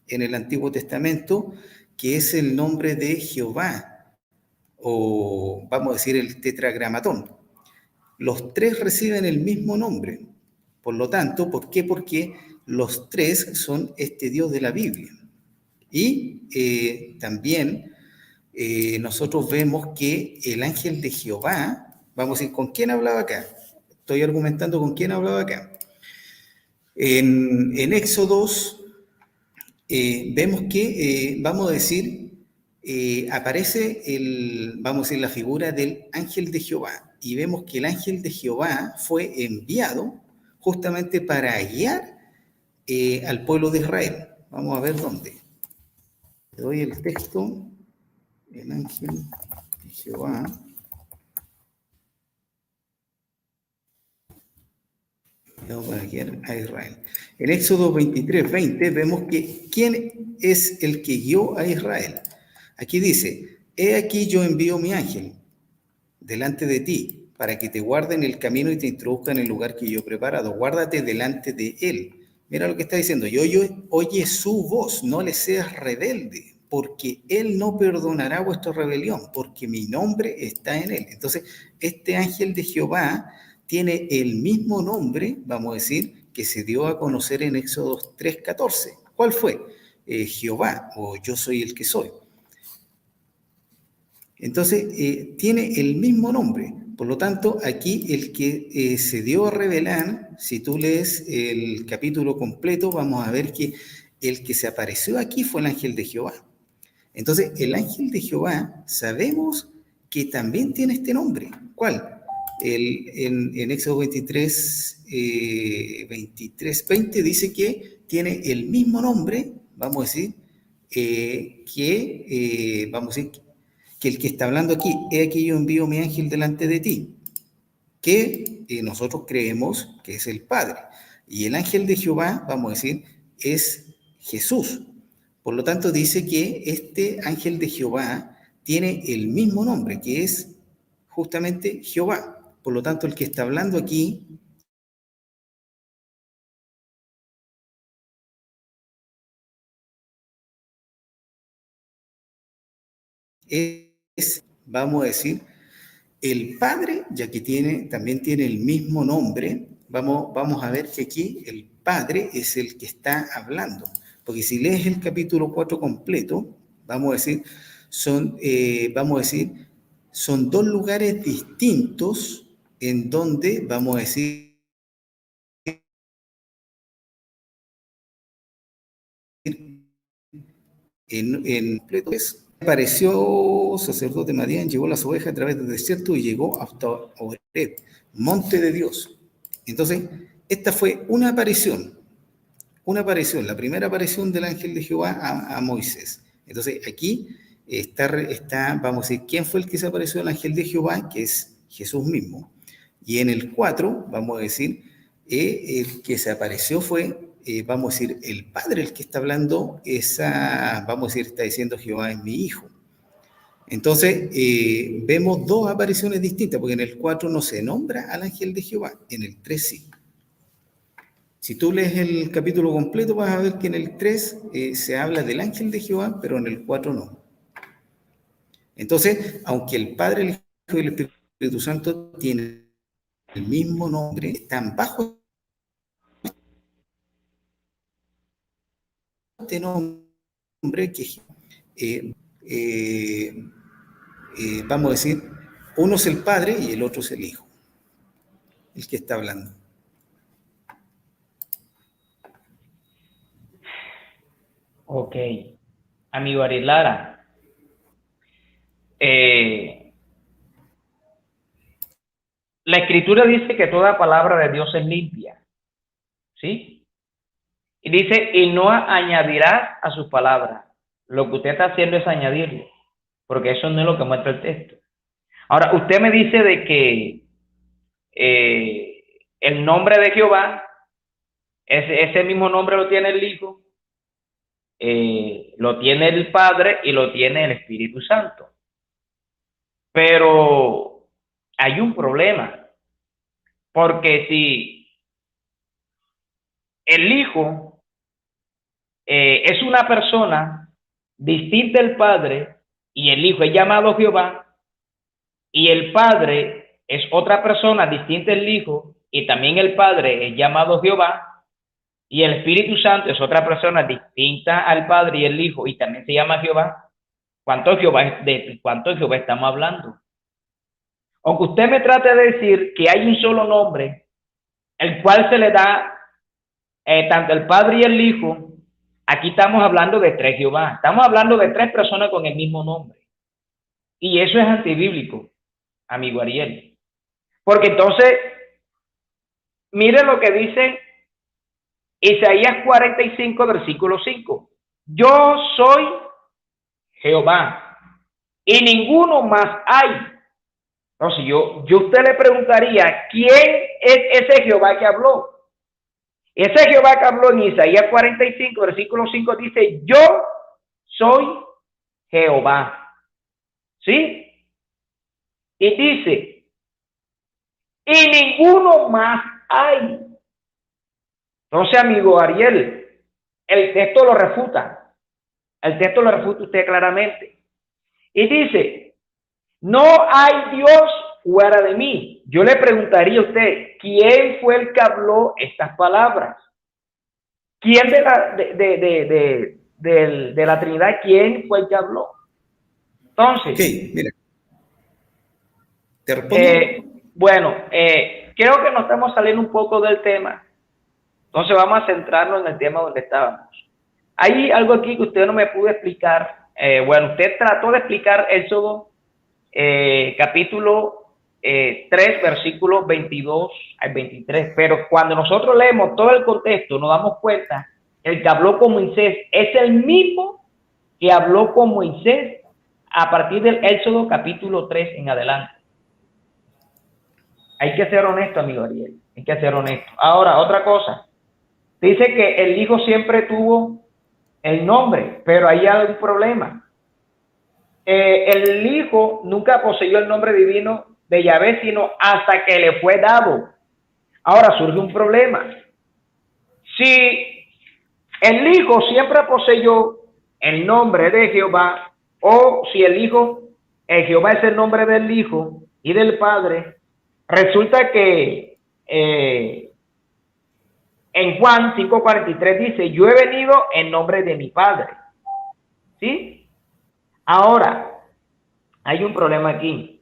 en el Antiguo Testamento, que es el nombre de Jehová, o vamos a decir el tetragramatón. Los tres reciben el mismo nombre. Por lo tanto, ¿por qué? Porque los tres son este Dios de la Biblia. Y también nosotros vemos que el ángel de Jehová, vamos a decir, ¿con quién hablaba acá? Estoy argumentando con quién hablaba acá. En Éxodos vemos que, vamos a decir, aparece vamos a decir, la figura del ángel de Jehová. Y vemos que el ángel de Jehová fue enviado justamente para guiar al pueblo de Israel. Vamos a ver dónde. Le doy el texto. El ángel de Jehová. Para guiar a Israel. En Éxodo 23, 20 vemos que quién es el que guió a Israel. Aquí dice, he aquí yo envío mi ángel delante de ti para que te guarde en el camino y te introduzca en el lugar que yo he preparado. Guárdate delante de él. Mira lo que está diciendo. Oye su voz, no le seas rebelde, porque él no perdonará vuestra rebelión, porque mi nombre está en él. Entonces, este ángel de Jehová tiene el mismo nombre, vamos a decir, que se dio a conocer en Éxodo 3:14. ¿Cuál fue? Jehová, o yo soy el que soy. Entonces, tiene el mismo nombre. Por lo tanto, aquí el que se dio a revelar, si tú lees el capítulo completo, vamos a ver que el que se apareció aquí fue el ángel de Jehová. Entonces, el ángel de Jehová sabemos que también tiene este nombre. ¿Cuál? En Éxodo 23, 23, 20 dice que tiene el mismo nombre, vamos a decir, vamos a decir, que el que está hablando aquí, he aquí yo envío mi ángel delante de ti, que nosotros creemos que es el Padre. Y el ángel de Jehová, vamos a decir, es Jesús. Por lo tanto, dice que este ángel de Jehová tiene el mismo nombre, que es justamente Jehová. Por lo tanto, el que está hablando aquí es, vamos a decir, el Padre, ya que también tiene el mismo nombre, vamos a ver que aquí el Padre es el que está hablando. Porque si lees el capítulo 4 completo, vamos a decir, son dos lugares distintos en donde, vamos a decir, en pues, apareció sacerdote Madián, llevó las ovejas a través del desierto y llegó hasta Horeb, monte de Dios. Entonces, esta fue una aparición, la primera aparición del ángel de Jehová a Moisés. Entonces, aquí está, vamos a decir, ¿quién fue el que se apareció al ángel de Jehová? Que es Jesús mismo. Y en el 4, vamos a decir, el que se apareció fue, vamos a decir, el Padre, el que está hablando, vamos a decir, está diciendo Jehová es mi hijo. Entonces, vemos dos apariciones distintas, porque en el 4 no se nombra al ángel de Jehová, en el 3 sí. Si tú lees el capítulo completo, vas a ver que en el 3 se habla del ángel de Jehová, pero en el 4 no. Entonces, aunque el Padre, el Hijo y el Espíritu Santo tienen el mismo nombre, están bajo este nombre que vamos a decir, uno es el Padre y el otro es el Hijo, el que está hablando. Ok, amigo Ariel Lara, la Escritura dice que toda palabra de Dios es limpia, ¿sí? Y dice, y no añadirá a sus palabras. Lo que usted está haciendo es añadirle, porque eso no es lo que muestra el texto. Ahora, usted me dice de que el nombre de Jehová, ese mismo nombre lo tiene el Hijo, lo tiene el Padre y lo tiene el Espíritu Santo. Pero hay un problema, porque si el Hijo es una persona distinta al Padre y el Hijo es llamado Jehová, y el Padre es otra persona distinta al Hijo y también el Padre es llamado Jehová, y el Espíritu Santo es otra persona distinta al Padre y el Hijo y también se llama Jehová, ¿de cuánto Jehová estamos hablando? Aunque usted me trate de decir que hay un solo nombre, el cual se le da tanto el Padre y el Hijo, aquí estamos hablando de 3 Jehová. Estamos hablando de 3 personas con el mismo nombre. Y eso es antibíblico, amigo Ariel. Porque entonces, mire lo que dice Isaías 45, versículo 5. Yo soy Jehová y ninguno más hay. Entonces yo a usted le preguntaría, ¿quién es ese Jehová que habló? Ese Jehová que habló en Isaías 45, versículo 5 dice, yo soy Jehová. ¿Sí? Y dice, y ninguno más hay. Entonces, amigo Ariel, el texto lo refuta. El texto lo refuta usted claramente. Y dice, no hay Dios fuera de mí. Yo le preguntaría a usted, ¿quién fue el que habló estas palabras? ¿Quién de la Trinidad, quién fue el que habló? Entonces, okay, mira, te respondo. Bueno, creo que nos estamos saliendo un poco del tema. Entonces vamos a centrarnos en el tema donde estábamos. Hay algo aquí que usted no me pudo explicar. Bueno, usted trató de explicar Éxodo capítulo 3, versículos 22 al 23, pero cuando nosotros leemos todo el contexto nos damos cuenta que el que habló con Moisés es el mismo que habló con Moisés a partir del Éxodo capítulo 3 en adelante. Hay que ser honesto, amigo Ariel, hay que ser honesto. Ahora, otra cosa, dice que el Hijo siempre tuvo el nombre, pero hay algún problema. El Hijo nunca poseyó el nombre divino de Yahvé, sino hasta que le fue dado. Ahora surge un problema. Si el Hijo siempre poseyó el nombre de Jehová, o si el Hijo, Jehová es el nombre del Hijo y del Padre, resulta que en Juan 5:43 dice, yo he venido en nombre de mi Padre. ¿Sí? Ahora, hay un problema aquí.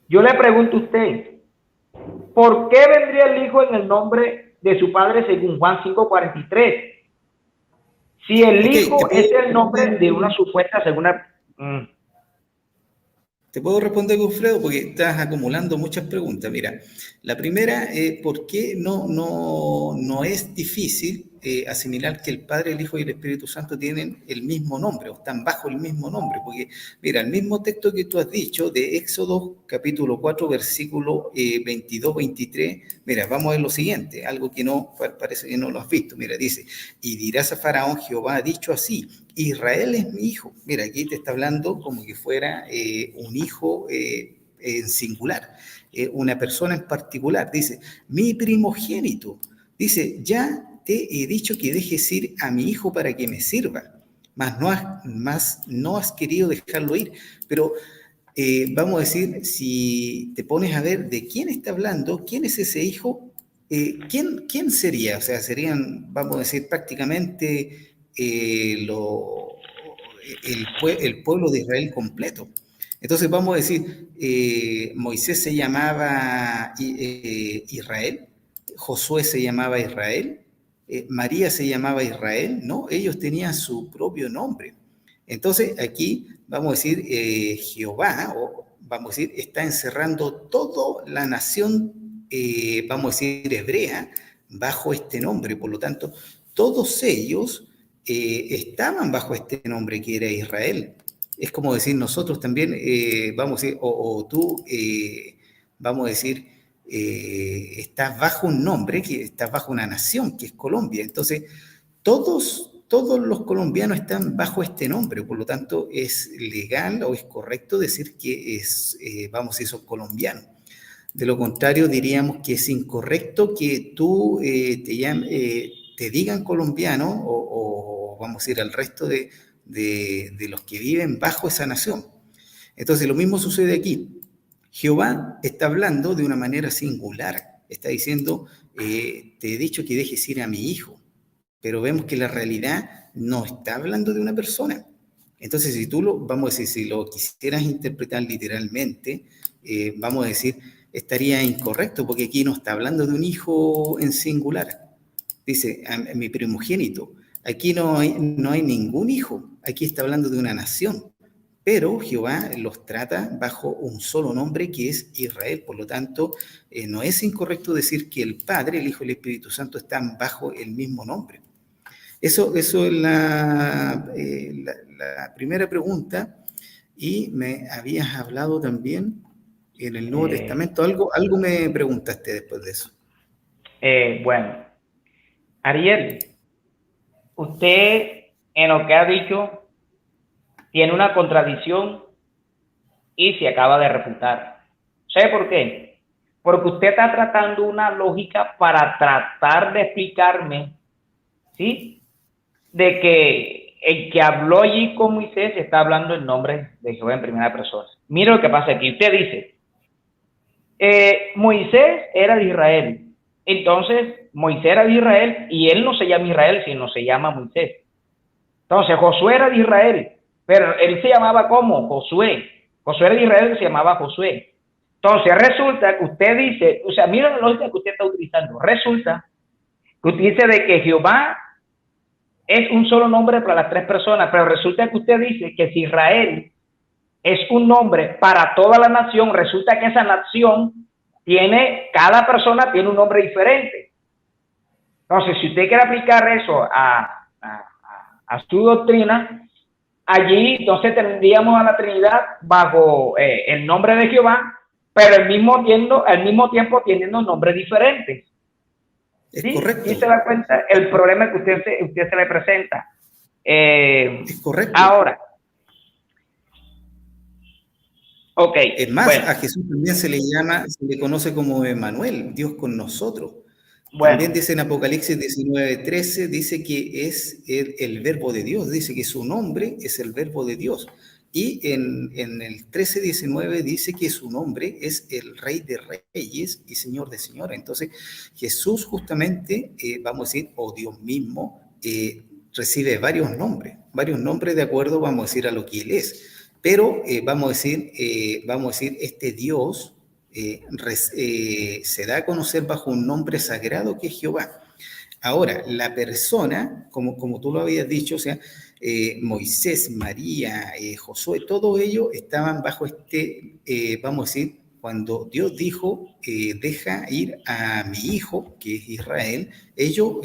Yo le pregunto a usted, ¿por qué vendría el Hijo en el nombre de su Padre según Juan 5:43? Si el Ok, hijo es el nombre de una supuesta segunda... te puedo responder, Wilfredo, porque estás acumulando muchas preguntas. Mira, la primera, ¿por qué no es difícil asimilar que el Padre, el Hijo y el Espíritu Santo tienen el mismo nombre o están bajo el mismo nombre? Porque, mira, el mismo texto que tú has dicho de Éxodo capítulo 4, versículo 22-23, mira, vamos a ver lo siguiente, algo que no, parece que no lo has visto. Mira, dice, y dirás a Faraón, Jehová ha dicho así, Israel es mi hijo. Mira, aquí te está hablando como que fuera un hijo en singular, una persona en particular. Dice, mi primogénito. Dice, ya te he dicho que dejes ir a mi hijo para que me sirva, mas no has querido dejarlo ir. Pero vamos a decir, si te pones a ver de quién está hablando, quién es ese hijo, ¿quién sería? O sea, serían, vamos a decir, prácticamente el pueblo de Israel completo. Entonces vamos a decir, Moisés se llamaba Israel, Josué se llamaba Israel, María se llamaba Israel, ¿no? Ellos tenían su propio nombre. Entonces aquí vamos a decir, Jehová, o vamos a decir, está encerrando toda la nación, vamos a decir, hebrea, bajo este nombre. Por lo tanto, todos ellos estaban bajo este nombre que era Israel. Es como decir, nosotros también, vamos a decir, o tú, vamos a decir, estás bajo un nombre, que estás bajo una nación, que es Colombia. Entonces, todos los colombianos están bajo este nombre, por lo tanto, es legal o es correcto decir que es, vamos a decir, son colombianos. De lo contrario, diríamos que es incorrecto que tú te digan colombiano o, vamos a decir, al resto de los que viven bajo esa nación. Entonces, lo mismo sucede aquí. Jehová está hablando de una manera singular. Está diciendo, te he dicho que dejes ir a mi hijo. Pero vemos que la realidad no está hablando de una persona. Entonces, si tú lo, vamos a decir, si lo quisieras interpretar literalmente, vamos a decir, estaría incorrecto, porque aquí no está hablando de un hijo en singular. Dice, a mi primogénito. Aquí no hay ningún hijo. Aquí está hablando de una nación. Pero Jehová los trata bajo un solo nombre que es Israel. Por lo tanto, no es incorrecto decir que el Padre, el Hijo y el Espíritu Santo están bajo el mismo nombre. Eso es la primera pregunta. Y me habías hablado también en el Nuevo Testamento. Algo me preguntaste después de eso. Bueno, Ariel, usted en lo que ha dicho tiene una contradicción y se acaba de refutar. ¿Sabe por qué? Porque usted está tratando una lógica para tratar de explicarme, ¿sí? De que el que habló allí con Moisés está hablando en nombre de Jehová en primera persona. Mire lo que pasa aquí. Usted dice, Moisés era de Israel. Entonces, Moisés era de Israel y él no se llama Israel, sino se llama Moisés. Entonces, Josué era de Israel, pero él se llamaba ¿cómo? Josué. Josué era de Israel y se llamaba Josué. Entonces, resulta que usted dice, o sea, mira la lógica que usted está utilizando. Resulta que usted dice de que Jehová es un solo nombre para las tres personas, pero resulta que usted dice que si Israel es un nombre para toda la nación, resulta que esa nación tiene, cada persona tiene un nombre diferente. Entonces, si usted quiere aplicar eso a su doctrina, allí entonces tendríamos a la Trinidad bajo el nombre de Jehová, pero al mismo tiempo teniendo nombres diferentes. Es ¿Sí? correcto. ¿Sí se da cuenta el problema que usted se le presenta? Es correcto. Ahora, ok. Es más, Bueno, a Jesús también se le conoce como Emmanuel, Dios con nosotros. bueno, También dice en Apocalipsis 19:13, dice que es el verbo de Dios, dice que su nombre es el verbo de Dios. Y en el 13:19 dice que su nombre es el Rey de Reyes y Señor de Señores. Entonces, Jesús justamente, vamos a decir, o Dios mismo, recibe varios nombres de acuerdo, vamos a decir, a lo que Él es. Pero vamos a decir, este Dios se da a conocer bajo un nombre sagrado que es Jehová. Ahora, la persona, como tú lo habías dicho, o sea, Moisés, María, Josué, todo ello estaban bajo vamos a decir, cuando Dios dijo, deja ir a mi hijo, que es Israel, ellos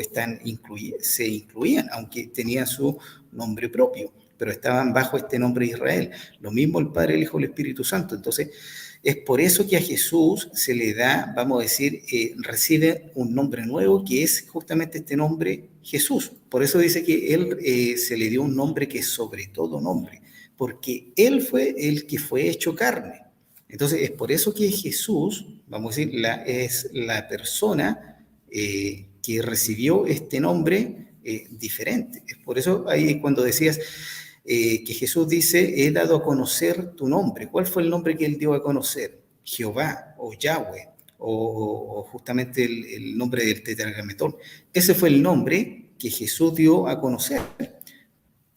se incluían, aunque tenían su nombre propio, pero estaban bajo este nombre Israel. Lo mismo el Padre, el Hijo y el Espíritu Santo. Entonces, es por eso que a Jesús se le da, vamos a decir, recibe un nombre nuevo, que es justamente este nombre Jesús. Por eso dice que él se le dio un nombre que es sobre todo nombre, porque él fue el que fue hecho carne. Entonces, es por eso que Jesús, vamos a decir, es la persona que recibió este nombre diferente. Es por eso ahí cuando decías que Jesús dice, he dado a conocer tu nombre. ¿Cuál fue el nombre que él dio a conocer? Jehová o Yahweh o justamente el nombre del tetragrametón. Ese fue el nombre que Jesús dio a conocer.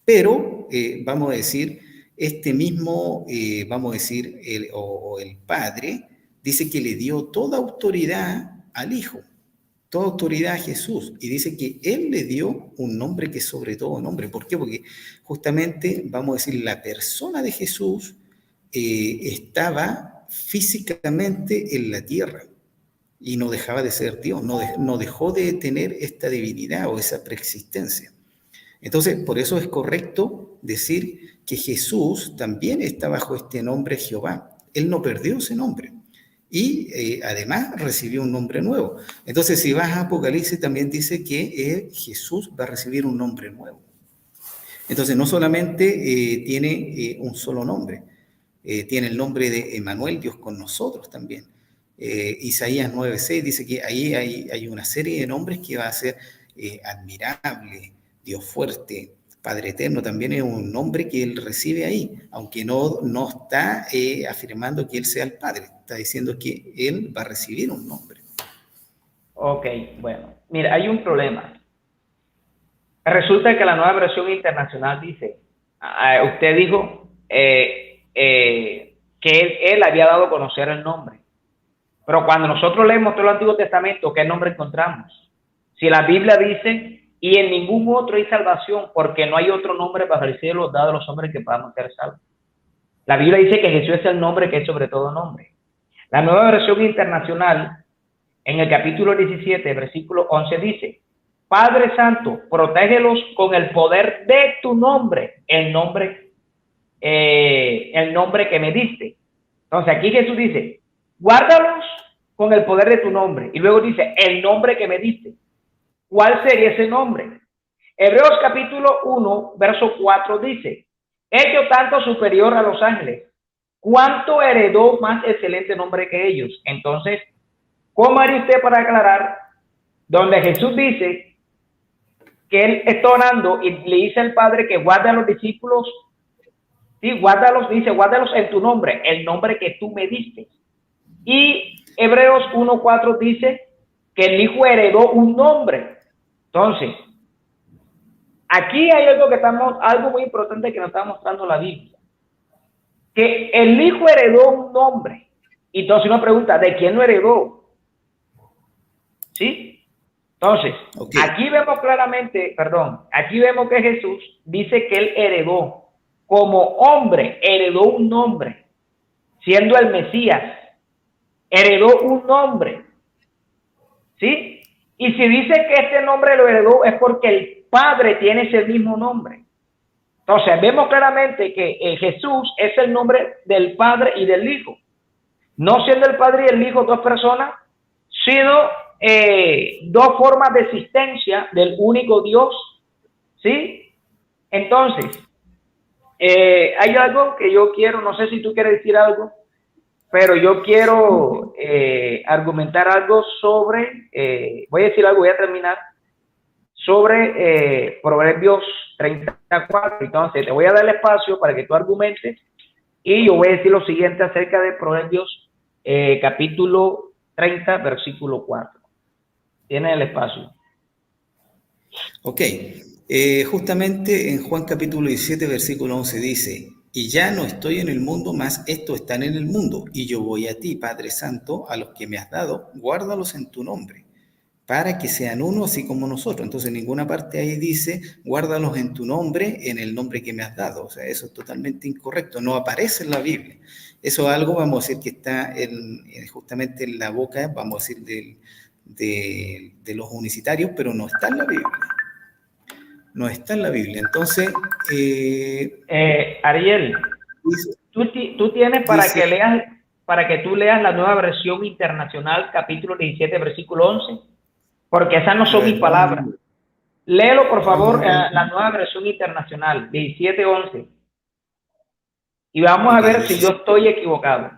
Pero, vamos a decir, este mismo, vamos a decir, el Padre, dice que le dio toda autoridad al Hijo, toda autoridad a Jesús, y dice que Él le dio un nombre que es sobre todo nombre. ¿Por qué? Porque justamente, vamos a decir, la persona de Jesús estaba físicamente en la tierra y no dejaba de ser Dios, no dejó de tener esta divinidad o esa preexistencia. Entonces, por eso es correcto decir que Jesús también está bajo este nombre Jehová. Él no perdió ese nombre. Y además recibió un nombre nuevo. Entonces, si vas a Apocalipsis, también dice que Jesús va a recibir un nombre nuevo. Entonces, no solamente tiene un solo nombre, tiene el nombre de Emmanuel, Dios con nosotros también. Isaías 9:6 dice que ahí hay una serie de nombres que va a ser admirable, Dios fuerte, Padre eterno, también es un nombre que él recibe ahí, aunque no está afirmando que él sea el Padre, está diciendo que él va a recibir un nombre. Ok, bueno, mira, hay un problema. Resulta que la nueva versión internacional dice, usted dijo que él había dado a conocer el nombre. Pero cuando nosotros leemos todo el Antiguo Testamento, ¿qué nombre encontramos? Si la Biblia dice, y en ningún otro hay salvación, porque no hay otro nombre bajo el cielo dado a los hombres que podamos ser salvos. La Biblia dice que Jesús es el nombre que es sobre todo nombre. La nueva versión internacional, en el capítulo 17, versículo 11, dice, Padre Santo, protégelos con el poder de tu nombre, el nombre que me diste. Entonces aquí Jesús dice, guárdalos con el poder de tu nombre. Y luego dice, el nombre que me diste. ¿Cuál sería ese nombre? Hebreos capítulo 1, verso 4 dice, hecho tanto superior a los ángeles, ¿cuánto heredó más excelente nombre que ellos? Entonces, ¿cómo haría usted para aclarar donde Jesús dice que él está orando y le dice al Padre que guarde a los discípulos? Sí, guárdalos, dice, guárdalos en tu nombre, el nombre que tú me diste. Y Hebreos 1:4 dice que el Hijo heredó un nombre. Entonces, aquí hay algo muy importante que nos está mostrando la Biblia. Que el Hijo heredó un nombre. Y entonces uno pregunta, ¿de quién lo heredó? ¿Sí? Entonces, okay. Aquí vemos claramente, aquí vemos que Jesús dice que él heredó, como hombre, heredó un nombre, siendo el Mesías, heredó un nombre, ¿sí? Y si dice que este nombre lo heredó es porque el Padre tiene ese mismo nombre. Entonces, vemos claramente que Jesús es el nombre del Padre y del Hijo. No siendo el Padre y el Hijo dos personas, sino dos formas de existencia del único Dios, ¿sí? Entonces, hay algo que yo quiero, no sé si tú quieres decir algo, pero yo quiero argumentar algo sobre, voy a decir algo, voy a terminar, sobre Proverbios 34. Entonces, te voy a dar el espacio para que tú argumentes y yo voy a decir lo siguiente acerca de Proverbios capítulo 30, versículo 4. Tienes el espacio. Ok. Justamente en Juan capítulo 17, versículo 11 dice, y ya no estoy en el mundo, mas estos están en el mundo, y yo voy a ti, Padre Santo, a los que me has dado, guárdalos en tu nombre, para que sean uno así como nosotros. Entonces, en ninguna parte ahí dice, guárdalos en tu nombre, en el nombre que me has dado. O sea, eso es totalmente incorrecto, no aparece en la Biblia. Eso es algo, vamos a decir, que está justamente en la boca, vamos a decir, de los unicitarios, pero no está en la Biblia. No está en la Biblia. Entonces, Ariel, tú tienes dice, para que tú leas la nueva versión internacional, capítulo 17, versículo 11, porque esas no a son mis ver, palabras. Léelo, por vamos favor, a ver. la nueva versión internacional, 17:11, y vamos a Ok, ver si yo 17. estoy equivocado.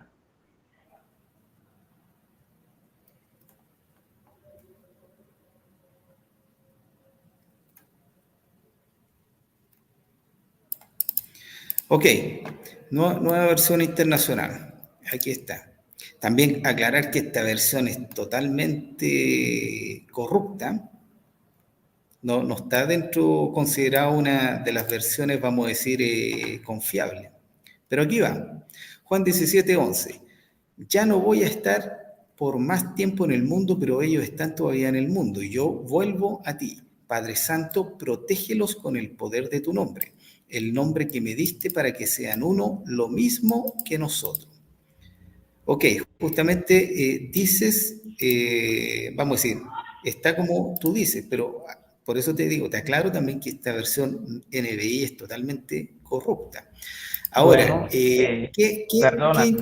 Ok, nueva versión internacional. Aquí está. También aclarar que esta versión es totalmente corrupta. No está dentro, considerada una de las versiones, vamos a decir, confiable. Pero aquí va. Juan 17:11. Ya no voy a estar por más tiempo en el mundo, pero ellos están todavía en el mundo. Y yo vuelvo a ti. Padre Santo, protégelos con el poder de tu nombre, el nombre que me diste para que sean uno, lo mismo que nosotros. Ok, justamente dices, vamos a decir, está como tú dices, pero por eso te digo, te aclaro también que esta versión NBI es totalmente corrupta. Ahora, Bueno, perdóname.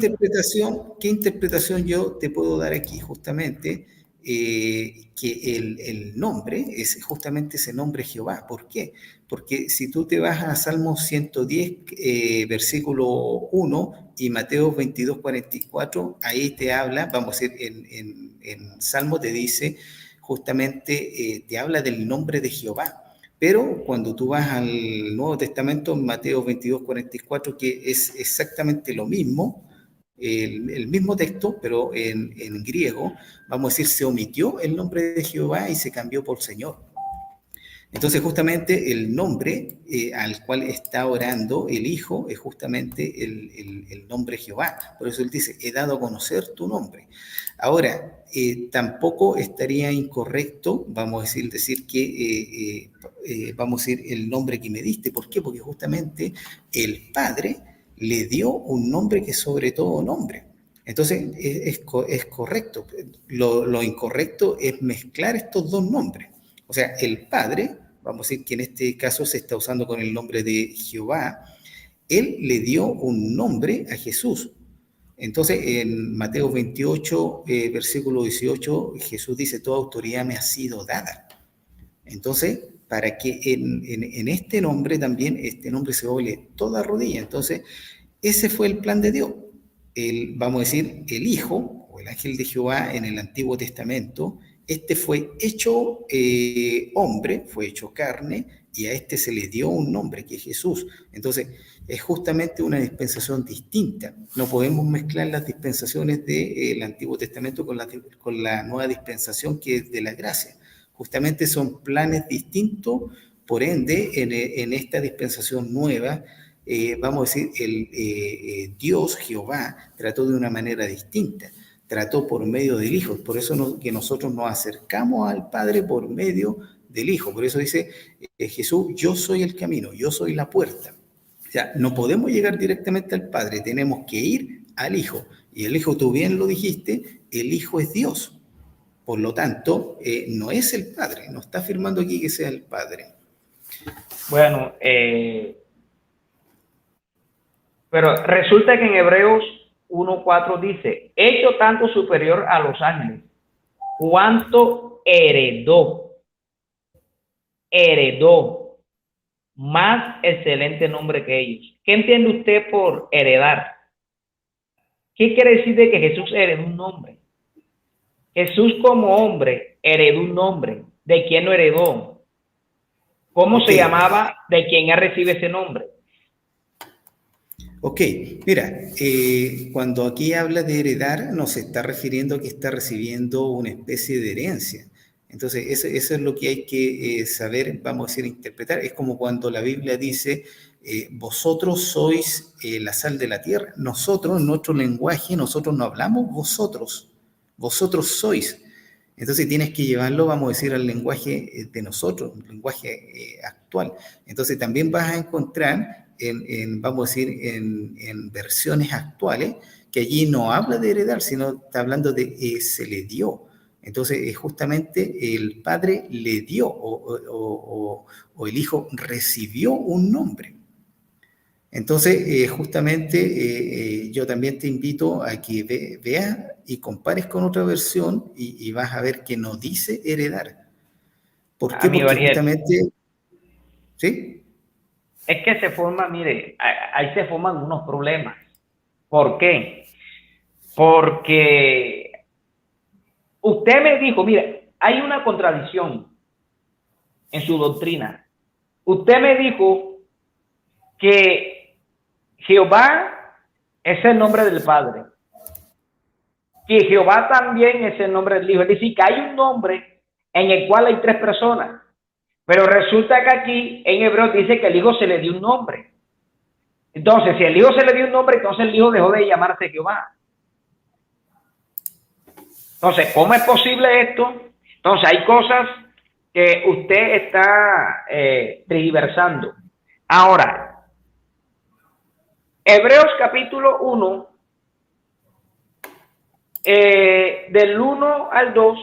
qué interpretación yo te puedo dar aquí? Justamente que el nombre es justamente ese nombre Jehová. ¿Por qué? Porque si tú te vas a Salmos 110, versículo 1 y Mateo 22, 44, ahí te habla, vamos a decir, en Salmo te dice, justamente te habla del nombre de Jehová. Pero cuando tú vas al Nuevo Testamento, Mateo 22, 44, que es exactamente lo mismo, el mismo texto, pero en griego, vamos a decir, se omitió el nombre de Jehová y se cambió por Señor. Entonces, justamente el nombre al cual está orando el Hijo es justamente el nombre Jehová. Por eso él dice, he dado a conocer tu nombre. Ahora, tampoco estaría incorrecto, vamos a decir que, vamos a decir, el nombre que me diste. ¿Por qué? Porque justamente el Padre le dio un nombre que es sobre todo nombre. Entonces, es correcto. Lo incorrecto es mezclar estos dos nombres. O sea, el Padre, vamos a decir que en este caso se está usando con el nombre de Jehová, él le dio un nombre a Jesús. Entonces, en Mateo 28, versículo 18, Jesús dice, toda autoridad me ha sido dada. Entonces, para que en este nombre también, este nombre se doble toda rodilla. Entonces, ese fue el plan de Dios. Vamos a decir, el Hijo, o el ángel de Jehová en el Antiguo Testamento, este fue hecho hombre, fue hecho carne, y a este se le dio un nombre, que es Jesús. Entonces, es justamente una dispensación distinta. No podemos mezclar las dispensaciones del Antiguo Testamento con la nueva dispensación que es de la gracia. Justamente son planes distintos, por ende, en esta dispensación nueva, vamos a decir, Dios, Jehová, trató de una manera distinta, trató por medio del Hijo, por eso que nosotros nos acercamos al Padre por medio del Hijo, por eso dice Jesús, yo soy el camino, yo soy la puerta. O sea, no podemos llegar directamente al Padre, tenemos que ir al Hijo, y el Hijo, tú bien lo dijiste, el Hijo es Dios, por lo tanto, no es el Padre, no está afirmando aquí que sea el Padre. Bueno, pero resulta que en Hebreos 1:4 dice, hecho tanto superior a los ángeles, cuanto heredó más excelente nombre que ellos. ¿Qué entiende usted por heredar? ¿Qué quiere decir de que Jesús heredó un nombre? Jesús como hombre heredó un nombre. ¿De quién lo heredó? ¿Cómo se Ok, llamaba? ¿De quién él recibe ese nombre? ok, mira, cuando aquí habla de heredar, no se está refiriendo a que está recibiendo una especie de herencia. Entonces, eso es lo que hay que saber, vamos a decir, interpretar. Es como cuando la Biblia dice, vosotros sois la sal de la tierra. Nosotros, en nuestro lenguaje, nosotros no hablamos vosotros, vosotros sois. Entonces tienes que llevarlo, vamos a decir, al lenguaje de nosotros, un lenguaje actual. Entonces también vas a encontrar, vamos a decir, en versiones actuales, que allí no habla de heredar, sino está hablando de se le dio. Entonces, justamente el padre le dio o el hijo recibió un nombre. Entonces, justamente yo también te invito a que veas y compares con otra versión y vas a ver que no dice heredar. ¿Por qué? Amigo Porque Ariel, justamente, ¿sí? es que se forma, mire, ahí se forman unos problemas. ¿Por qué? Porque usted me dijo, mire, hay una contradicción en su doctrina. Usted me dijo que Jehová es el nombre del Padre, que Jehová también es el nombre del Hijo. Es decir, que hay un nombre en el cual hay tres personas. Pero resulta que aquí en hebreo dice que el Hijo se le dio un nombre. Entonces, si el Hijo se le dio un nombre, entonces el Hijo dejó de llamarse Jehová. Entonces, ¿cómo es posible esto? Entonces, hay cosas que usted está tergiversando. Ahora, Hebreos capítulo 1, del 1 al 2,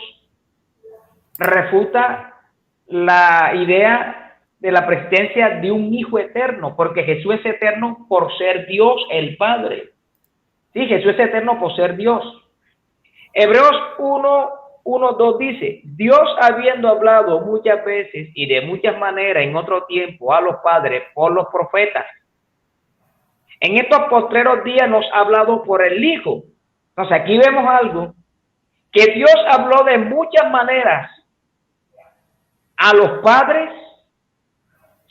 refuta la idea de la presencia de un Hijo eterno, porque Jesús es eterno por ser Dios el Padre. Sí, Jesús es eterno por ser Dios. Hebreos 1:2 dice, Dios habiendo hablado muchas veces y de muchas maneras en otro tiempo a los padres por los profetas, en estos postreros días nos ha hablado por el Hijo. Entonces aquí vemos algo, que Dios habló de muchas maneras a los padres,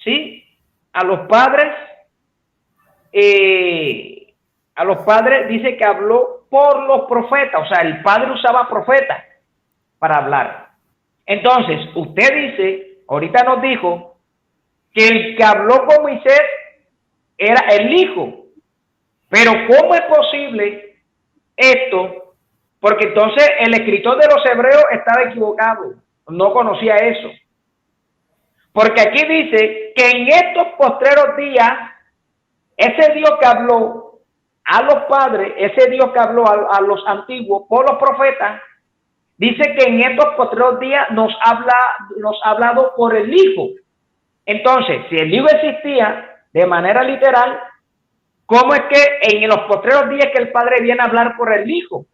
¿sí? A los padres dice que habló por los profetas, o sea, el Padre usaba profetas para hablar. Entonces, usted dice, ahorita nos dijo, que el que habló con Moisés era el Hijo. Pero ¿cómo es posible esto? Porque entonces el escritor de los Hebreos estaba equivocado, no conocía eso. Porque aquí dice que en estos postreros días, ese Dios que habló a los padres, ese Dios que habló a los antiguos por los profetas, dice que en estos postreros días nos ha hablado por el Hijo. Entonces, si el Hijo existía de manera literal, ¿cómo es que en los postreros días que el Padre viene a hablar por el Hijo?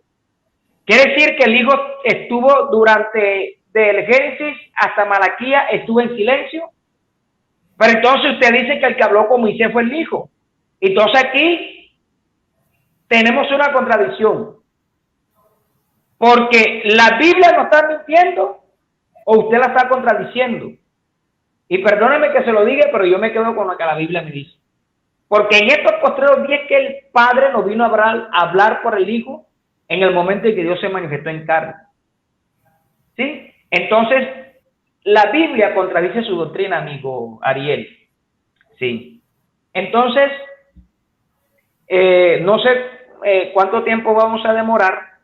Quiere decir que el Hijo estuvo durante del Génesis hasta Malaquías, estuvo en silencio. Pero entonces usted dice que el que habló con Moisés fue el Hijo. Entonces aquí tenemos una contradicción. Porque la Biblia no está mintiendo o usted la está contradiciendo. Y perdóneme que se lo diga, pero yo me quedo con lo que la Biblia me dice. Porque en estos postreros días que el Padre nos vino a hablar por el Hijo en el momento en que Dios se manifestó en carne. ¿Sí? Entonces, la Biblia contradice su doctrina, amigo Ariel. Sí. Entonces, no sé cuánto tiempo vamos a demorar.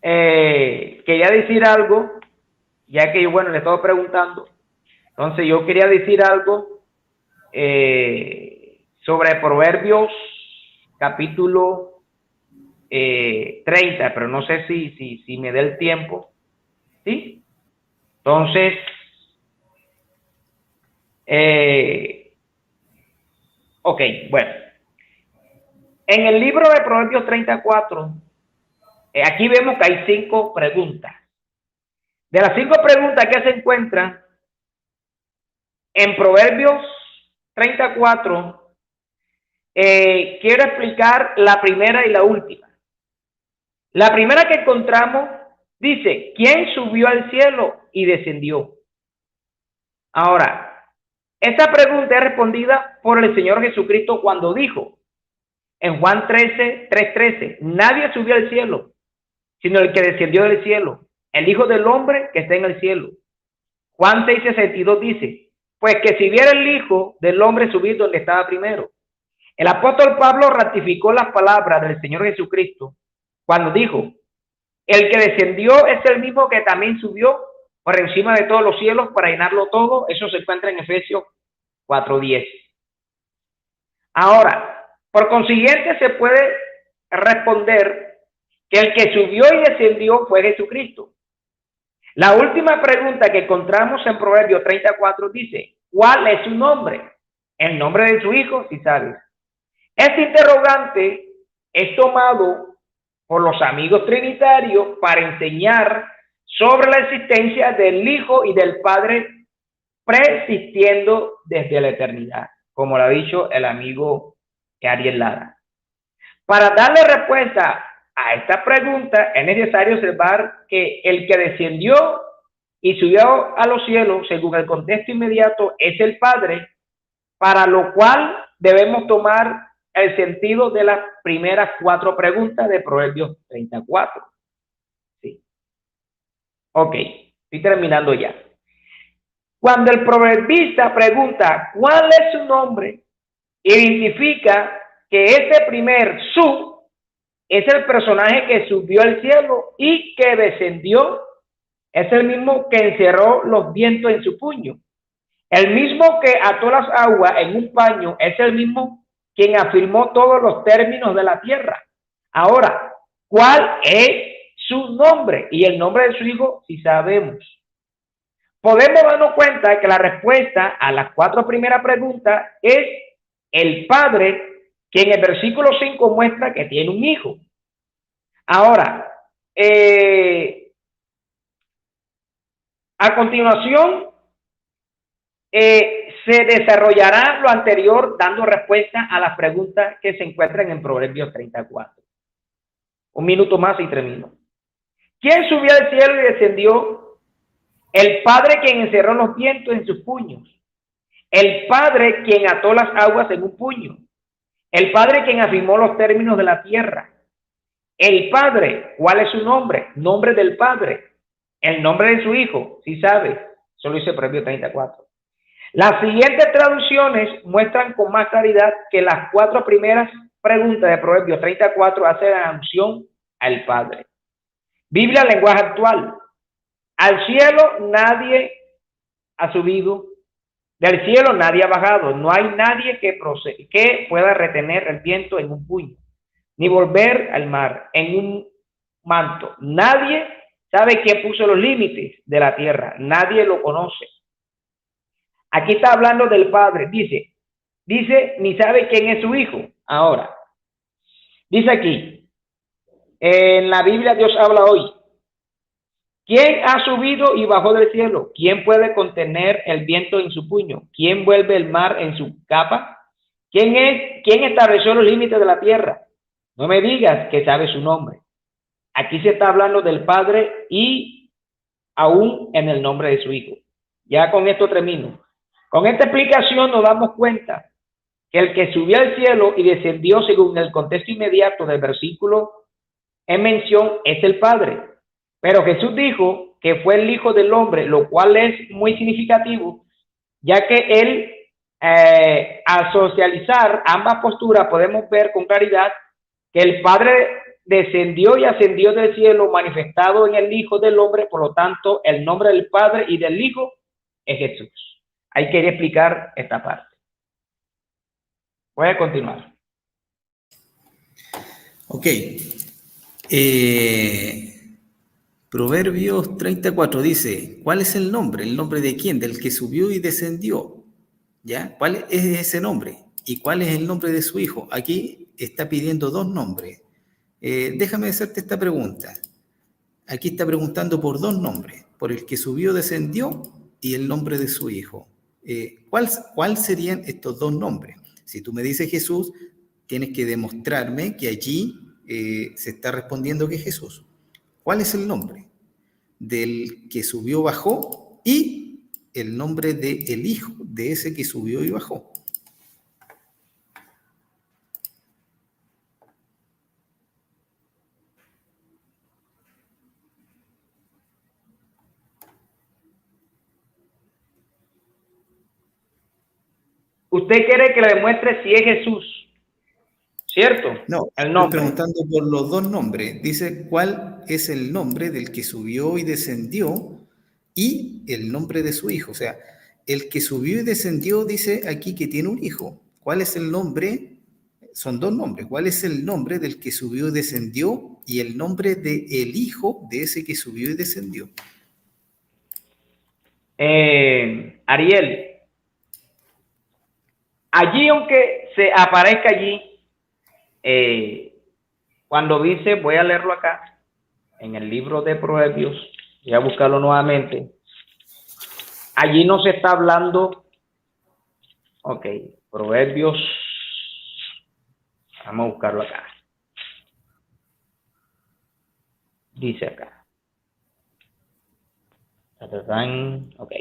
Quería decir algo, ya que yo, bueno, le estaba preguntando. Entonces, yo quería decir algo sobre Proverbios capítulo 30, pero no sé si me dé el tiempo. ¿Sí? Entonces, ok, bueno. En el libro de Proverbios 34, aquí vemos que hay 5 preguntas. De las 5 preguntas que se encuentran en Proverbios 34, quiero explicar la primera y la última. La primera que encontramos dice, ¿quién subió al cielo y descendió? Ahora, esta pregunta es respondida por el Señor Jesucristo cuando dijo en Juan 3:13, nadie subió al cielo, sino el que descendió del cielo, el Hijo del Hombre que está en el cielo. Juan 6:62 dice, pues que si viera el Hijo del Hombre subir donde estaba primero. El apóstol Pablo ratificó las palabras del Señor Jesucristo cuando dijo, El que descendió es el mismo que también subió por encima de todos los cielos para llenarlo todo. Eso se encuentra en Efesios 4:10. Ahora, por consiguiente, se puede responder que el que subió y descendió fue Jesucristo. La última pregunta que encontramos en Proverbios 34 dice, ¿cuál es su nombre? El nombre de su hijo, si sabes. Este interrogante es tomado por los amigos trinitarios para enseñar sobre la existencia del Hijo y del Padre preexistiendo desde la eternidad, como lo ha dicho el amigo Ariel Lara. Para darle respuesta a esta pregunta es necesario observar que el que descendió y subió a los cielos, según el contexto inmediato, es el Padre, para lo cual debemos tomar el sentido de las primeras 4 preguntas de Proverbios 34. Sí. Ok, estoy terminando ya. Cuando el proverbista pregunta cuál es su nombre, identifica que ese primer su es el personaje que subió al cielo y que descendió. Es el mismo que encerró los vientos en su puño. El mismo que ató las aguas en un paño es el mismo quien afirmó todos los términos de la tierra. Ahora, ¿cuál es su nombre? Y el nombre de su hijo, si sabemos. Podemos darnos cuenta que la respuesta a las 4 primeras preguntas es el Padre, que en el versículo 5 muestra que tiene un hijo. Ahora, a continuación, se desarrollará lo anterior dando respuesta a las preguntas que se encuentran en Proverbios 34. Un minuto más y termino. ¿Quién subió al cielo y descendió? El Padre quien encerró los vientos en sus puños. El Padre quien ató las aguas en un puño. El Padre quien afirmó los términos de la tierra. El Padre, ¿cuál es su nombre? Nombre del Padre. El nombre de su Hijo, si sabes. Solo dice Proverbios 34. Las siguientes traducciones muestran con más claridad que las 4 primeras preguntas de Proverbios 34 hacen alusión al Padre. Biblia, lenguaje actual. Al cielo nadie ha subido, del cielo nadie ha bajado, no hay nadie que pueda retener el viento en un puño, ni volver al mar en un manto. Nadie sabe quién puso los límites de la tierra, nadie lo conoce. Aquí está hablando del Padre, dice, ni sabe quién es su Hijo. Ahora, dice aquí, en la Biblia Dios habla hoy. ¿Quién ha subido y bajó del cielo? ¿Quién puede contener el viento en su puño? ¿Quién vuelve el mar en su capa? ¿Quién estableció los límites de la tierra? No me digas que sabe su nombre. Aquí se está hablando del Padre y aún en el nombre de su Hijo. Ya con esto termino. Con esta explicación nos damos cuenta que el que subió al cielo y descendió según el contexto inmediato del versículo en mención es el Padre. Pero Jesús dijo que fue el Hijo del Hombre, lo cual es muy significativo, ya que él, al socializar ambas posturas, podemos ver con claridad que el Padre descendió y ascendió del cielo manifestado en el Hijo del Hombre, por lo tanto, el nombre del Padre y del Hijo es Jesús. Hay que explicar esta parte. Voy a continuar. Ok. Proverbios 34 dice, ¿cuál es el nombre? ¿El nombre de quién? Del que subió y descendió. ¿Ya? ¿Cuál es ese nombre? ¿Y cuál es el nombre de su hijo? Aquí está pidiendo 2 nombres. Déjame hacerte esta pregunta. Aquí está preguntando por 2 nombres, por el que subió, descendió y el nombre de su hijo. ¿Cuál serían estos 2 nombres? Si tú me dices Jesús, tienes que demostrarme que allí se está respondiendo que es Jesús. ¿Cuál es el nombre? Del que subió, bajó y el nombre del hijo de ese que subió y bajó. Usted quiere que le demuestre si es Jesús, ¿cierto? No, El estoy nombre. preguntando por los dos nombres. Dice cuál es el nombre del que subió y descendió y el nombre de su hijo. O sea, el que subió y descendió dice aquí que tiene un hijo. ¿Cuál es el nombre? Son dos nombres. ¿Cuál es el nombre del que subió y descendió y el nombre del hijo de ese que subió y descendió? Ariel, allí aunque se aparezca allí, cuando dice, voy a leerlo acá, en el libro de Proverbios, voy a buscarlo nuevamente, allí no se está hablando, ok, Proverbios, vamos a buscarlo acá, dice acá, ok,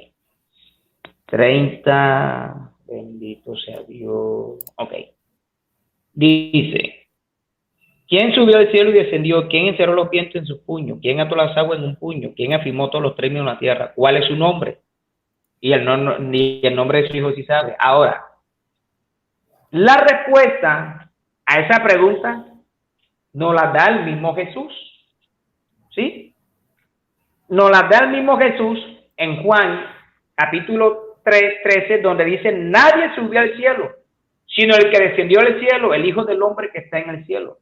30, bendito sea Dios, ok, dice, ¿quién subió al cielo y descendió? ¿Quién encerró los vientos en sus puños? ¿Quién ató las aguas en un puño? ¿Quién afirmó todos los términos en la tierra? ¿Cuál es su nombre? Y ni el nombre de su hijo si sabe. Ahora, la respuesta a esa pregunta nos la da el mismo Jesús. ¿Sí? Nos la da el mismo Jesús en Juan capítulo 3, 13, donde dice, nadie subió al cielo, sino el que descendió al cielo, el Hijo del Hombre que está en el cielo.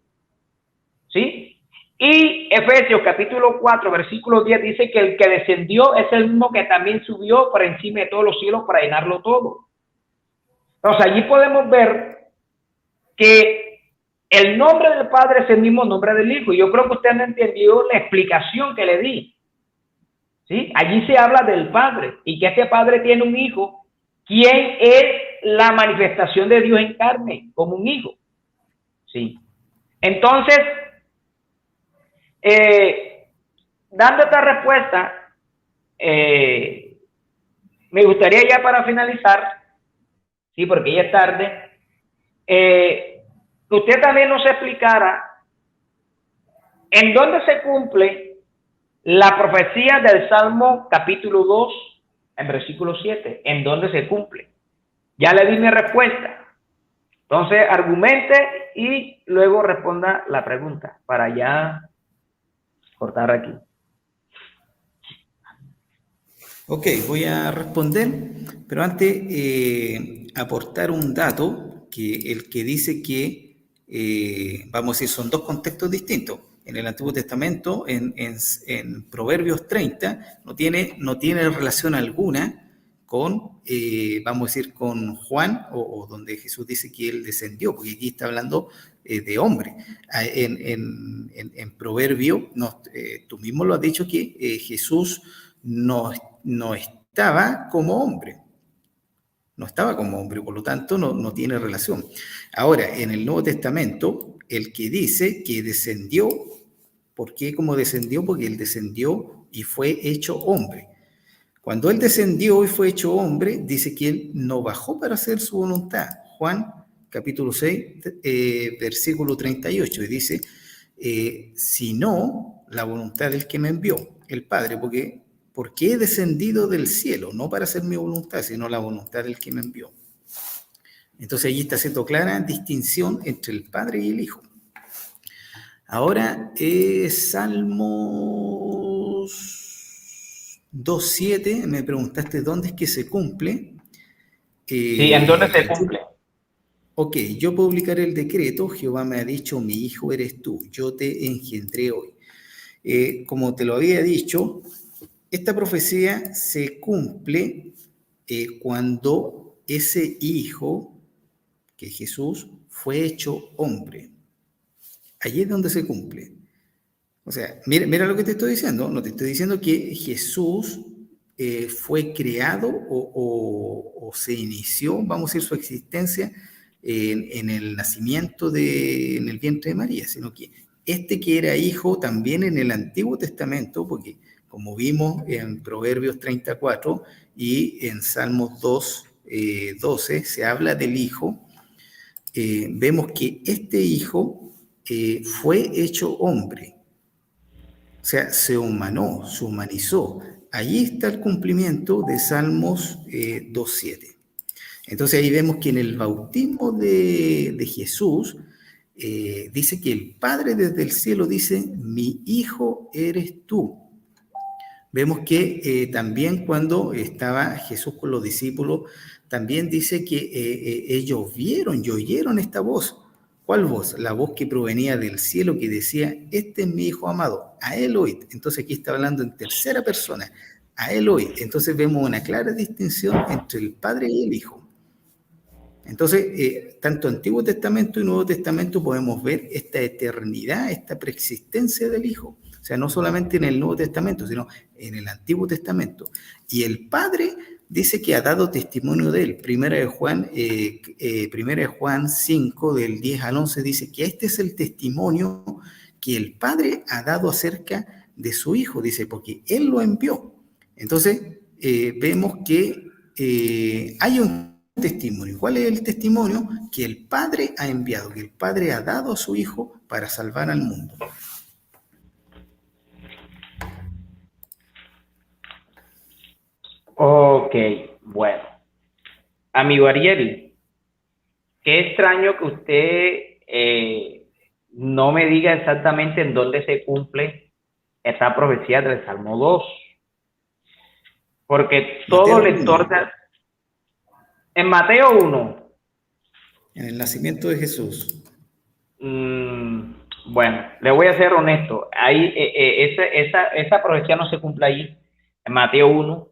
¿Sí? Y Efesios capítulo 4, versículo 10 dice que el que descendió es el mismo que también subió por encima de todos los cielos para llenarlo todo. Entonces allí podemos ver que el nombre del Padre es el mismo nombre del Hijo. Yo creo que usted no entendió la explicación que le di. ¿Sí? Allí se habla del Padre y que este Padre tiene un Hijo, quien es la manifestación de Dios en carne, como un Hijo. ¿Sí? Entonces, dando esta respuesta, me gustaría ya para finalizar, sí, porque ya es tarde, que usted también nos explicara en dónde se cumple la profecía del Salmo capítulo 2, en versículo 7, en dónde se cumple. Ya le di mi respuesta. Entonces, argumente y luego responda la pregunta para ya cortar aquí. Ok, voy a responder, pero antes aportar un dato, que el que dice que, vamos a decir, son dos contextos distintos. En el Antiguo Testamento, en Proverbios 30, no tiene relación alguna con, vamos a decir, con Juan, o donde Jesús dice que él descendió, porque aquí está hablando de hombre. En Proverbio, tú mismo lo has dicho que Jesús no estaba como hombre. No estaba como hombre, por lo tanto no tiene relación. Ahora, en el Nuevo Testamento, el que dice que descendió, ¿por qué como descendió? Porque él descendió y fue hecho hombre. Cuando él descendió y fue hecho hombre, dice que él no bajó para hacer su voluntad. Juan capítulo 6, versículo 38, y dice, sino la voluntad del que me envió, el Padre, porque he descendido del cielo, no para hacer mi voluntad, sino la voluntad del que me envió. Entonces allí está haciendo clara distinción entre el Padre y el Hijo. Ahora, Salmos 2.7, me preguntaste dónde es que se cumple. Sí, ¿en dónde se cumple? Ok, yo publicaré el decreto, Jehová me ha dicho, mi hijo eres tú, yo te engendré hoy. Como te lo había dicho, esta profecía se cumple cuando ese hijo, que Jesús, fue hecho hombre. Allí es donde se cumple. O sea, mira lo que te estoy diciendo. No te estoy diciendo que Jesús fue creado o se inició, vamos a decir, su existencia en el nacimiento en el vientre de María, sino que este que era hijo también en el Antiguo Testamento, porque como vimos en Proverbios 34 y en Salmos 2, 12, se habla del hijo, vemos que este hijo fue hecho hombre. O sea, se humanó, se humanizó. Allí está el cumplimiento de Salmos 2.7. Entonces ahí vemos que en el bautismo de Jesús, dice que el Padre desde el cielo dice, mi hijo eres tú. Vemos que también cuando estaba Jesús con los discípulos, también dice que ellos vieron y oyeron esta voz. ¿Cuál voz? La voz que provenía del cielo que decía, este es mi hijo amado, a él oíd. Entonces aquí está hablando en tercera persona, a él oíd. Entonces vemos una clara distinción entre el Padre y el Hijo. Entonces, tanto Antiguo Testamento y Nuevo Testamento podemos ver esta eternidad, esta preexistencia del Hijo. O sea, no solamente en el Nuevo Testamento, sino en el Antiguo Testamento. Y el Padre dice que ha dado testimonio de él. Primera de Juan 5, del 10 al 11, dice que este es el testimonio que el Padre ha dado acerca de su Hijo, dice, porque Él lo envió. Entonces, vemos que hay un testimonio. ¿Cuál es el testimonio? Que el Padre ha enviado, que el Padre ha dado a su Hijo para salvar al mundo. Ok, bueno. Amigo Ariel, qué extraño que usted no me diga exactamente en dónde se cumple esa profecía del Salmo 2. Porque todo lector en Mateo 1. En el nacimiento de Jesús. Bueno, le voy a ser honesto. Ahí, esa profecía no se cumple ahí, en Mateo 1.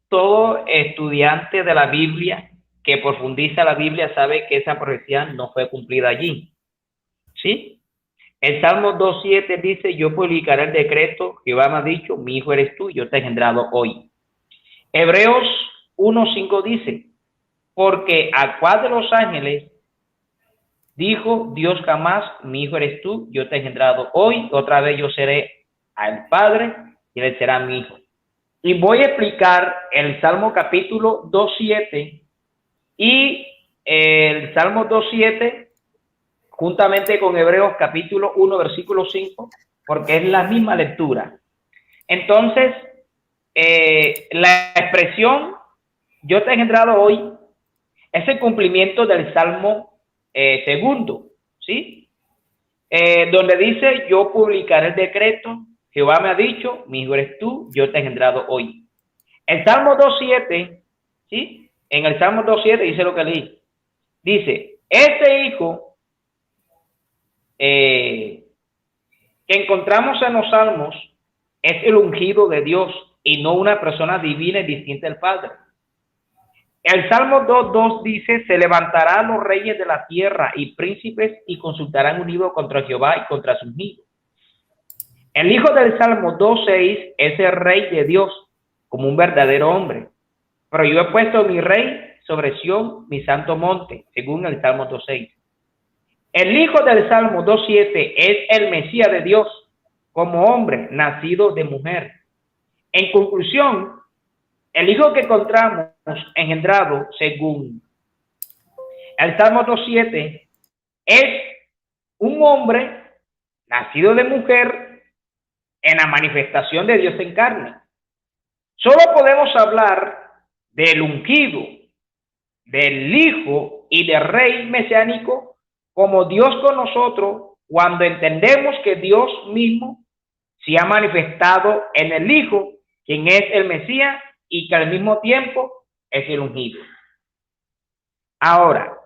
Todo estudiante de la Biblia que profundiza la Biblia sabe que esa profecía no fue cumplida allí. ¿Sí? El Salmo 2.7 dice, yo publicaré el decreto, Jehová me ha dicho, mi hijo eres tú, yo te he engendrado hoy. Hebreos 1.5 dice, porque a cuál de los ángeles dijo Dios jamás, mi hijo eres tú, yo te he engendrado hoy, otra vez yo seré al Padre y él será mi hijo. Y voy a explicar el Salmo capítulo 2.7 y el Salmo 2.7 juntamente con Hebreos capítulo 1, versículo 5, porque es la misma lectura. Entonces, la expresión yo te he engendrado hoy es el cumplimiento del Salmo segundo, ¿sí? Donde dice, yo publicaré el decreto, Jehová me ha dicho, mi hijo eres tú, yo te he engendrado hoy. El Salmo 2.7, ¿sí? En el Salmo 2.7 dice lo que leí. Dice, este hijo que encontramos en los Salmos es el ungido de Dios y no una persona divina y distinta del Padre. El Salmo 2.2 dice, se levantarán los reyes de la tierra y príncipes y consultarán unidos contra Jehová y contra su ungido. El hijo del Salmo 2.6 es el rey de Dios como un verdadero hombre. Pero yo he puesto mi rey sobre Sión, mi santo monte, según el Salmo 2.6. El hijo del Salmo 2.7 es el Mesías de Dios como hombre nacido de mujer. En conclusión, el hijo que encontramos engendrado según el Salmo 2.7 es un hombre nacido de mujer en la manifestación de Dios en carne. Solo podemos hablar del ungido, del hijo y del rey mesiánico como Dios con nosotros cuando entendemos que Dios mismo se ha manifestado en el Hijo, quien es el Mesías y que al mismo tiempo es el ungido. Ahora,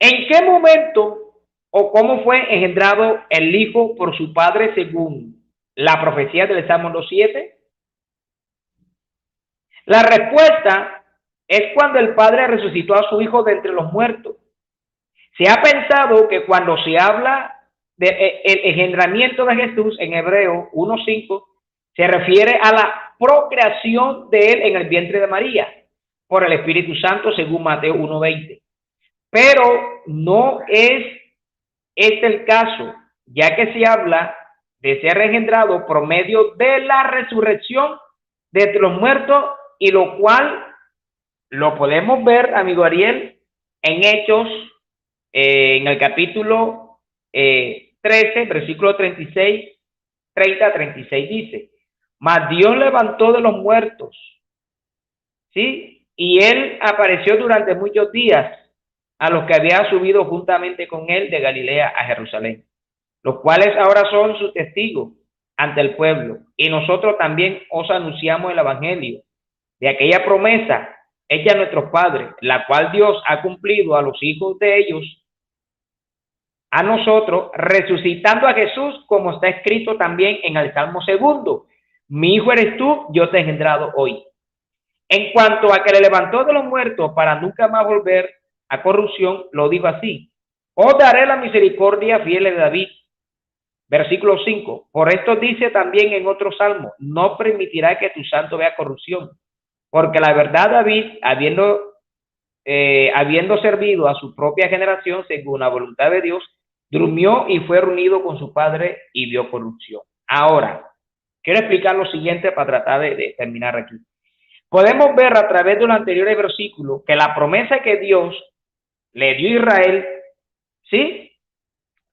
¿en qué momento o cómo fue engendrado el Hijo por su Padre según la profecía del Salmo 2.7? La respuesta es cuando el Padre resucitó a su Hijo de entre los muertos. Se ha pensado que cuando se habla del engendramiento de Jesús en Hebreo 1.5, se refiere a la procreación de él en el vientre de María por el Espíritu Santo según Mateo 1.20. Pero no es este el caso, ya que se habla de ser engendrado por medio de la resurrección de entre los muertos, y lo cual lo podemos ver, amigo Ariel, en Hechos, en el capítulo 13, versículo 36, 30 a 36 dice, mas Dios levantó de los muertos, ¿sí? Y él apareció durante muchos días a los que había subido juntamente con él de Galilea a Jerusalén, los cuales ahora son sus testigos ante el pueblo. Y nosotros también os anunciamos el evangelio de aquella promesa hecha a nuestros padres, la cual Dios ha cumplido a los hijos de ellos, a nosotros, resucitando a Jesús, como está escrito también en el Salmo 2: mi hijo eres tú, yo te he engendrado hoy. En cuanto a que le levantó de los muertos para nunca más volver a corrupción, lo dijo así: os daré la misericordia fiel de David. Versículo 5. Por esto dice también en otro salmo: no permitirá que tu santo vea corrupción. Porque la verdad, David, habiendo servido a su propia generación según la voluntad de Dios, durmió y fue reunido con su padre y vio corrupción. Ahora, quiero explicar lo siguiente para tratar de terminar aquí. Podemos ver a través de los anteriores versículos que la promesa que Dios le dio a Israel, ¿sí?,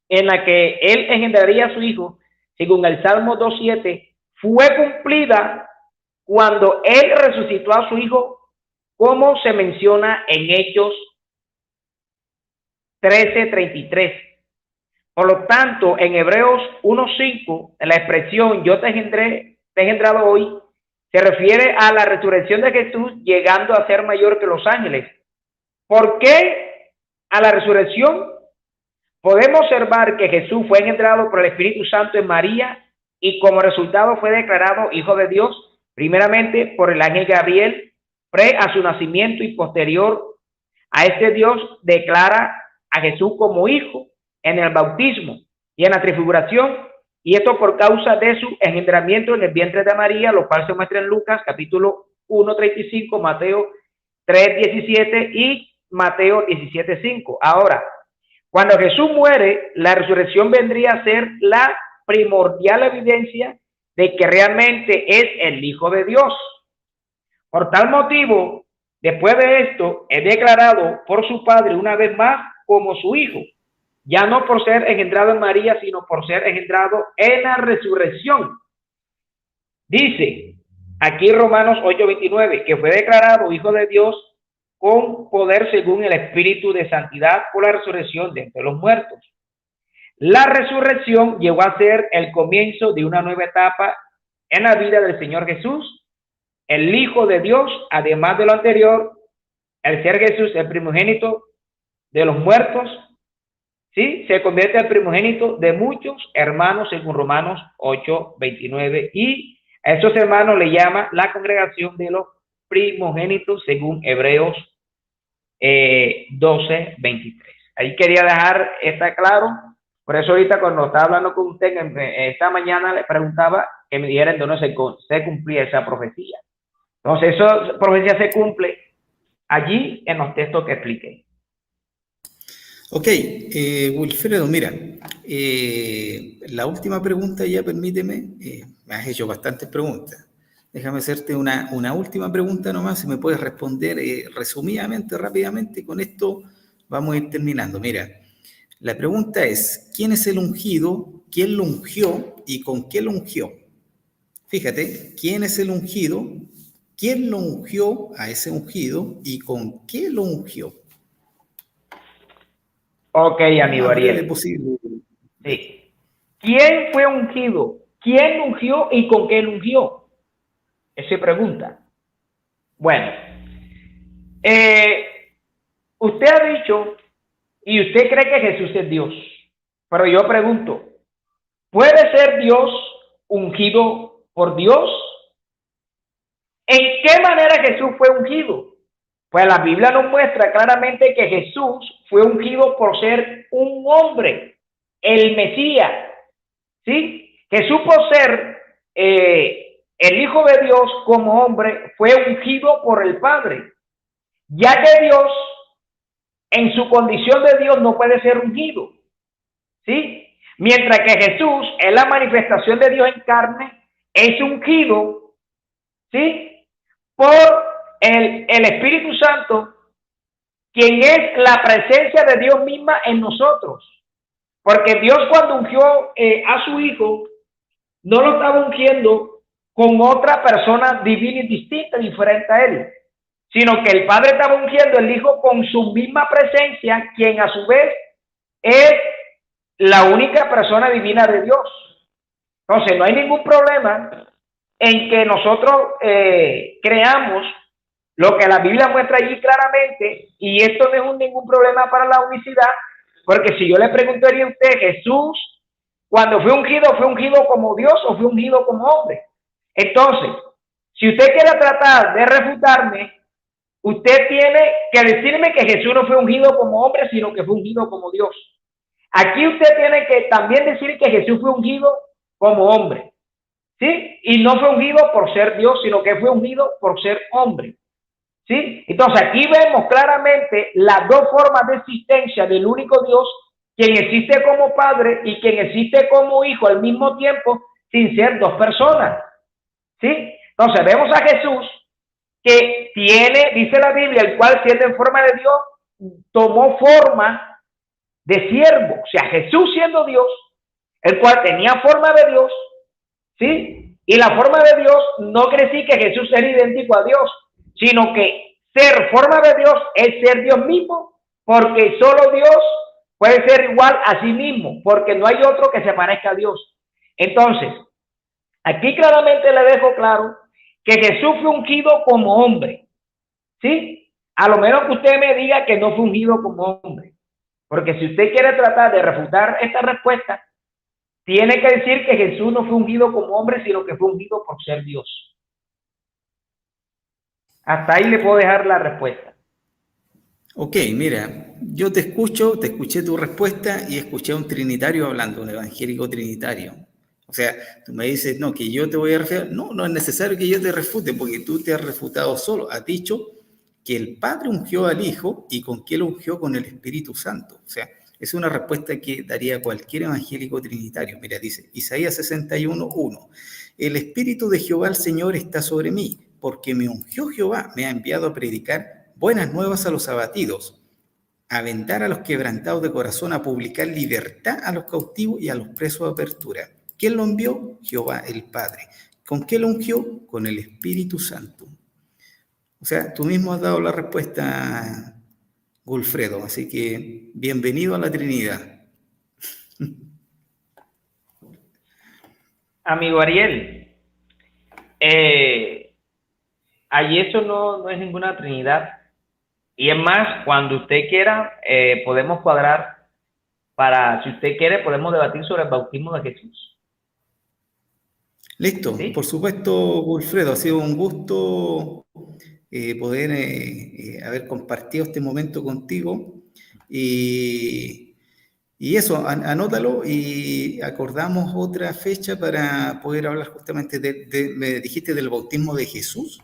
en la que él engendraría a su hijo, según el Salmo 2:7, fue cumplida cuando él resucitó a su hijo, como se menciona en Hechos 13:33. Por lo tanto, en Hebreos 1:5, la expresión yo te he engendrado hoy, se refiere a la resurrección de Jesús, llegando a ser mayor que los ángeles. ¿Por qué a la resurrección? Podemos observar que Jesús fue engendrado por el Espíritu Santo en María y como resultado fue declarado Hijo de Dios, primeramente por el ángel Gabriel, pre a su nacimiento, y posterior a este Dios declara a Jesús como hijo en el bautismo y en la transfiguración, y esto por causa de su engendramiento en el vientre de María, lo cual se muestra en Lucas capítulo 1:35, Mateo 3:17 y Mateo 17:5. Ahora, cuando Jesús muere, la resurrección vendría a ser la primordial evidencia de que realmente es el Hijo de Dios. Por tal motivo, después de esto, es declarado por su Padre una vez más como su Hijo, ya no por ser engendrado en María, sino por ser engendrado en la resurrección. Dice aquí Romanos 8:29, que fue declarado Hijo de Dios con poder según el Espíritu de Santidad por la resurrección de entre los muertos. La resurrección llegó a ser el comienzo de una nueva etapa en la vida del Señor Jesús, el Hijo de Dios. Además de lo anterior, el ser Jesús el primogénito de los muertos, ¿sí?, se convierte en primogénito de muchos hermanos según Romanos 8:29, y a esos hermanos le llama la congregación de los primogénitos según Hebreos 12:23. Ahí quería dejar está claro. Por eso ahorita cuando estaba hablando con usted esta mañana le preguntaba que me dijera en dónde se cumplía esa profecía. Entonces esa profecía se cumple allí en los textos que expliqué. Ok, Wilfredo, mira, la última pregunta ya permíteme, me has hecho bastantes preguntas. Déjame hacerte una última pregunta nomás, si me puedes responder resumidamente, rápidamente, y con esto vamos a ir terminando. Mira, la pregunta es, ¿quién es el ungido? ¿Quién lo ungió? ¿Y con qué lo ungió? Fíjate, ¿quién es el ungido? ¿Quién lo ungió a ese ungido? ¿Y con qué lo ungió? Ok, amigo Ariel. Sí. ¿Quién fue ungido? ¿Quién ungió y con qué lo ungió? Esa es pregunta. Bueno, usted ha dicho y usted cree que Jesús es Dios, pero yo pregunto, ¿puede ser Dios ungido por Dios? ¿En qué manera Jesús fue ungido? Pues la Biblia nos muestra claramente que Jesús fue ungido por ser un hombre, el Mesías, ¿sí? Jesús, por ser el Hijo de Dios como hombre, fue ungido por el Padre, ya que Dios, en su condición de Dios, no puede ser ungido, ¿sí? Mientras que Jesús, en la manifestación de Dios en carne, es ungido, ¿sí?, por el Espíritu Santo, quien es la presencia de Dios misma en nosotros. Porque Dios, cuando ungió a su Hijo, no lo estaba ungiendo con otra persona divina y distinta, diferente a él, sino que el Padre estaba ungiendo al Hijo con su misma presencia, quien a su vez es la única persona divina de Dios. Entonces, no hay ningún problema en que nosotros creamos lo que la Biblia muestra allí claramente, y esto no es ningún problema para la unicidad, porque si yo le preguntaría a usted, Jesús, cuando fue ungido como Dios o fue ungido como hombre. Entonces, si usted quiere tratar de refutarme, usted tiene que decirme que Jesús no fue ungido como hombre, sino que fue ungido como Dios. Aquí usted tiene que también decir que Jesús fue ungido como hombre, ¿sí? Y no fue ungido por ser Dios, sino que fue ungido por ser hombre, ¿sí? Entonces aquí vemos claramente las dos formas de existencia del único Dios, quien existe como Padre y quien existe como Hijo al mismo tiempo, sin ser dos personas, ¿sí? Entonces vemos a Jesús que tiene, dice la Biblia, el cual siendo en forma de Dios, tomó forma de siervo. O sea, Jesús siendo Dios, el cual tenía forma de Dios, ¿sí? Y la forma de Dios no quiere decir que Jesús era idéntico a Dios, sino que ser forma de Dios es ser Dios mismo, porque solo Dios puede ser igual a sí mismo, porque no hay otro que se parezca a Dios. Entonces, aquí claramente le dejo claro que Jesús fue ungido como hombre, ¿sí? A lo menos que usted me diga que no fue ungido como hombre, porque si usted quiere tratar de refutar esta respuesta, tiene que decir que Jesús no fue ungido como hombre, sino que fue ungido por ser Dios. Hasta ahí le puedo dejar la respuesta. Ok, mira, yo te escucho, te escuché tu respuesta y escuché a un trinitario hablando, un evangélico trinitario. O sea, tú me dices, no, que yo te voy a refutar. No, no es necesario que yo te refute, porque tú te has refutado solo. Has dicho que el Padre ungió al Hijo y con qué lo ungió, con el Espíritu Santo. O sea, es una respuesta que daría cualquier evangélico trinitario. Mira, dice Isaías 61:1. El Espíritu de Jehová el Señor está sobre mí, porque me ungió Jehová, me ha enviado a predicar buenas nuevas a los abatidos, a vendar a los quebrantados de corazón, a publicar libertad a los cautivos y a los presos de apertura. ¿Quién lo envió? Jehová el Padre. ¿Con qué lo ungió? Con el Espíritu Santo. O sea, tú mismo has dado la respuesta, Gulfredo, así que bienvenido a la Trinidad. Amigo Ariel, allí eso no es ninguna Trinidad. Y es más, cuando usted quiera, podemos cuadrar para, si usted quiere, podemos debatir sobre el bautismo de Jesús. Listo, por ¿Sí? supuesto, Wilfredo, ha sido un gusto poder haber compartido este momento contigo y eso, anótalo y acordamos otra fecha para poder hablar justamente me dijiste del bautismo de Jesús.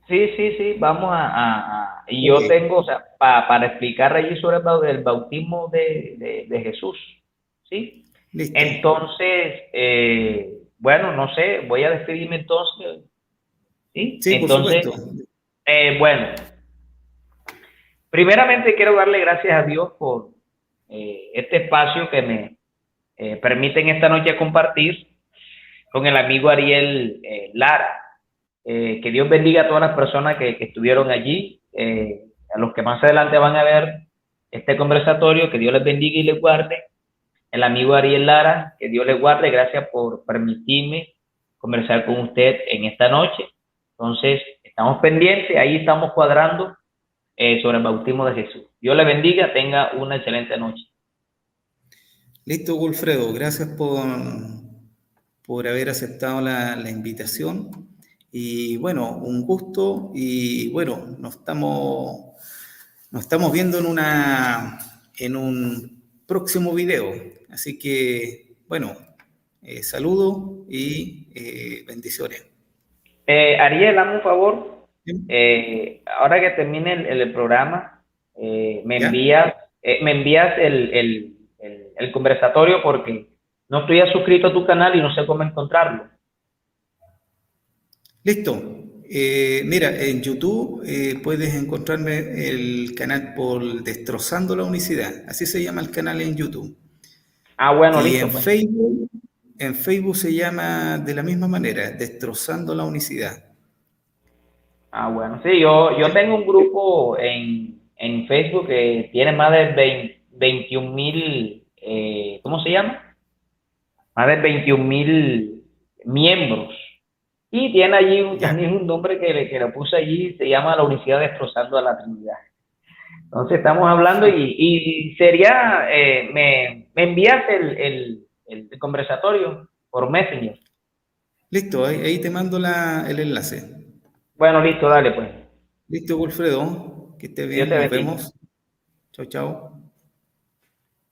Sí, vamos y Ok, yo tengo, o sea, para explicar allí sobre el bautismo de Jesús, ¿sí? listo. Entonces, bueno, no sé, voy a despedirme entonces, ¿sí? Sí, por Entonces, supuesto. bueno, primeramente quiero darle gracias a Dios por este espacio que me permite en esta noche compartir con el amigo Ariel Lara. Que Dios bendiga a todas las personas que estuvieron allí, a los que más adelante van a ver este conversatorio, que Dios les bendiga y les guarde. El amigo Ariel Lara, que Dios les guarde, gracias por permitirme conversar con usted en esta noche. Entonces, estamos pendientes, ahí estamos cuadrando sobre el bautismo de Jesús. Dios le bendiga, tenga una excelente noche. Listo, Wilfredo, gracias por haber aceptado la invitación. Y bueno, un gusto y bueno, nos estamos viendo en un próximo video. Así que, bueno, saludos y bendiciones. Ariel, hazme un favor. ¿Sí? Ahora que termine el programa, ¿Ya? me envías el conversatorio porque no estoy suscrito a tu canal y no sé cómo encontrarlo. Listo. Mira, en YouTube puedes encontrarme el canal por Destrozando la Unicidad. Así se llama el canal en YouTube. Ah, bueno, Y listo, pues. En Facebook se llama de la misma manera, Destrozando la Unicidad. Ah, bueno, sí, yo tengo un grupo en Facebook que tiene más de 21.000, ¿cómo se llama? Más de 21.000 miembros. Y tiene allí Ya. también un nombre que le puse allí, se llama La Unicidad Destrozando a la Trinidad. Entonces estamos hablando y sería, me envías el conversatorio por Messenger. Listo, ahí te mando el enlace. Bueno, listo, dale pues. Listo, Wilfredo. Que estés Dios bien, te nos bendiga. vemos. Chao, chao.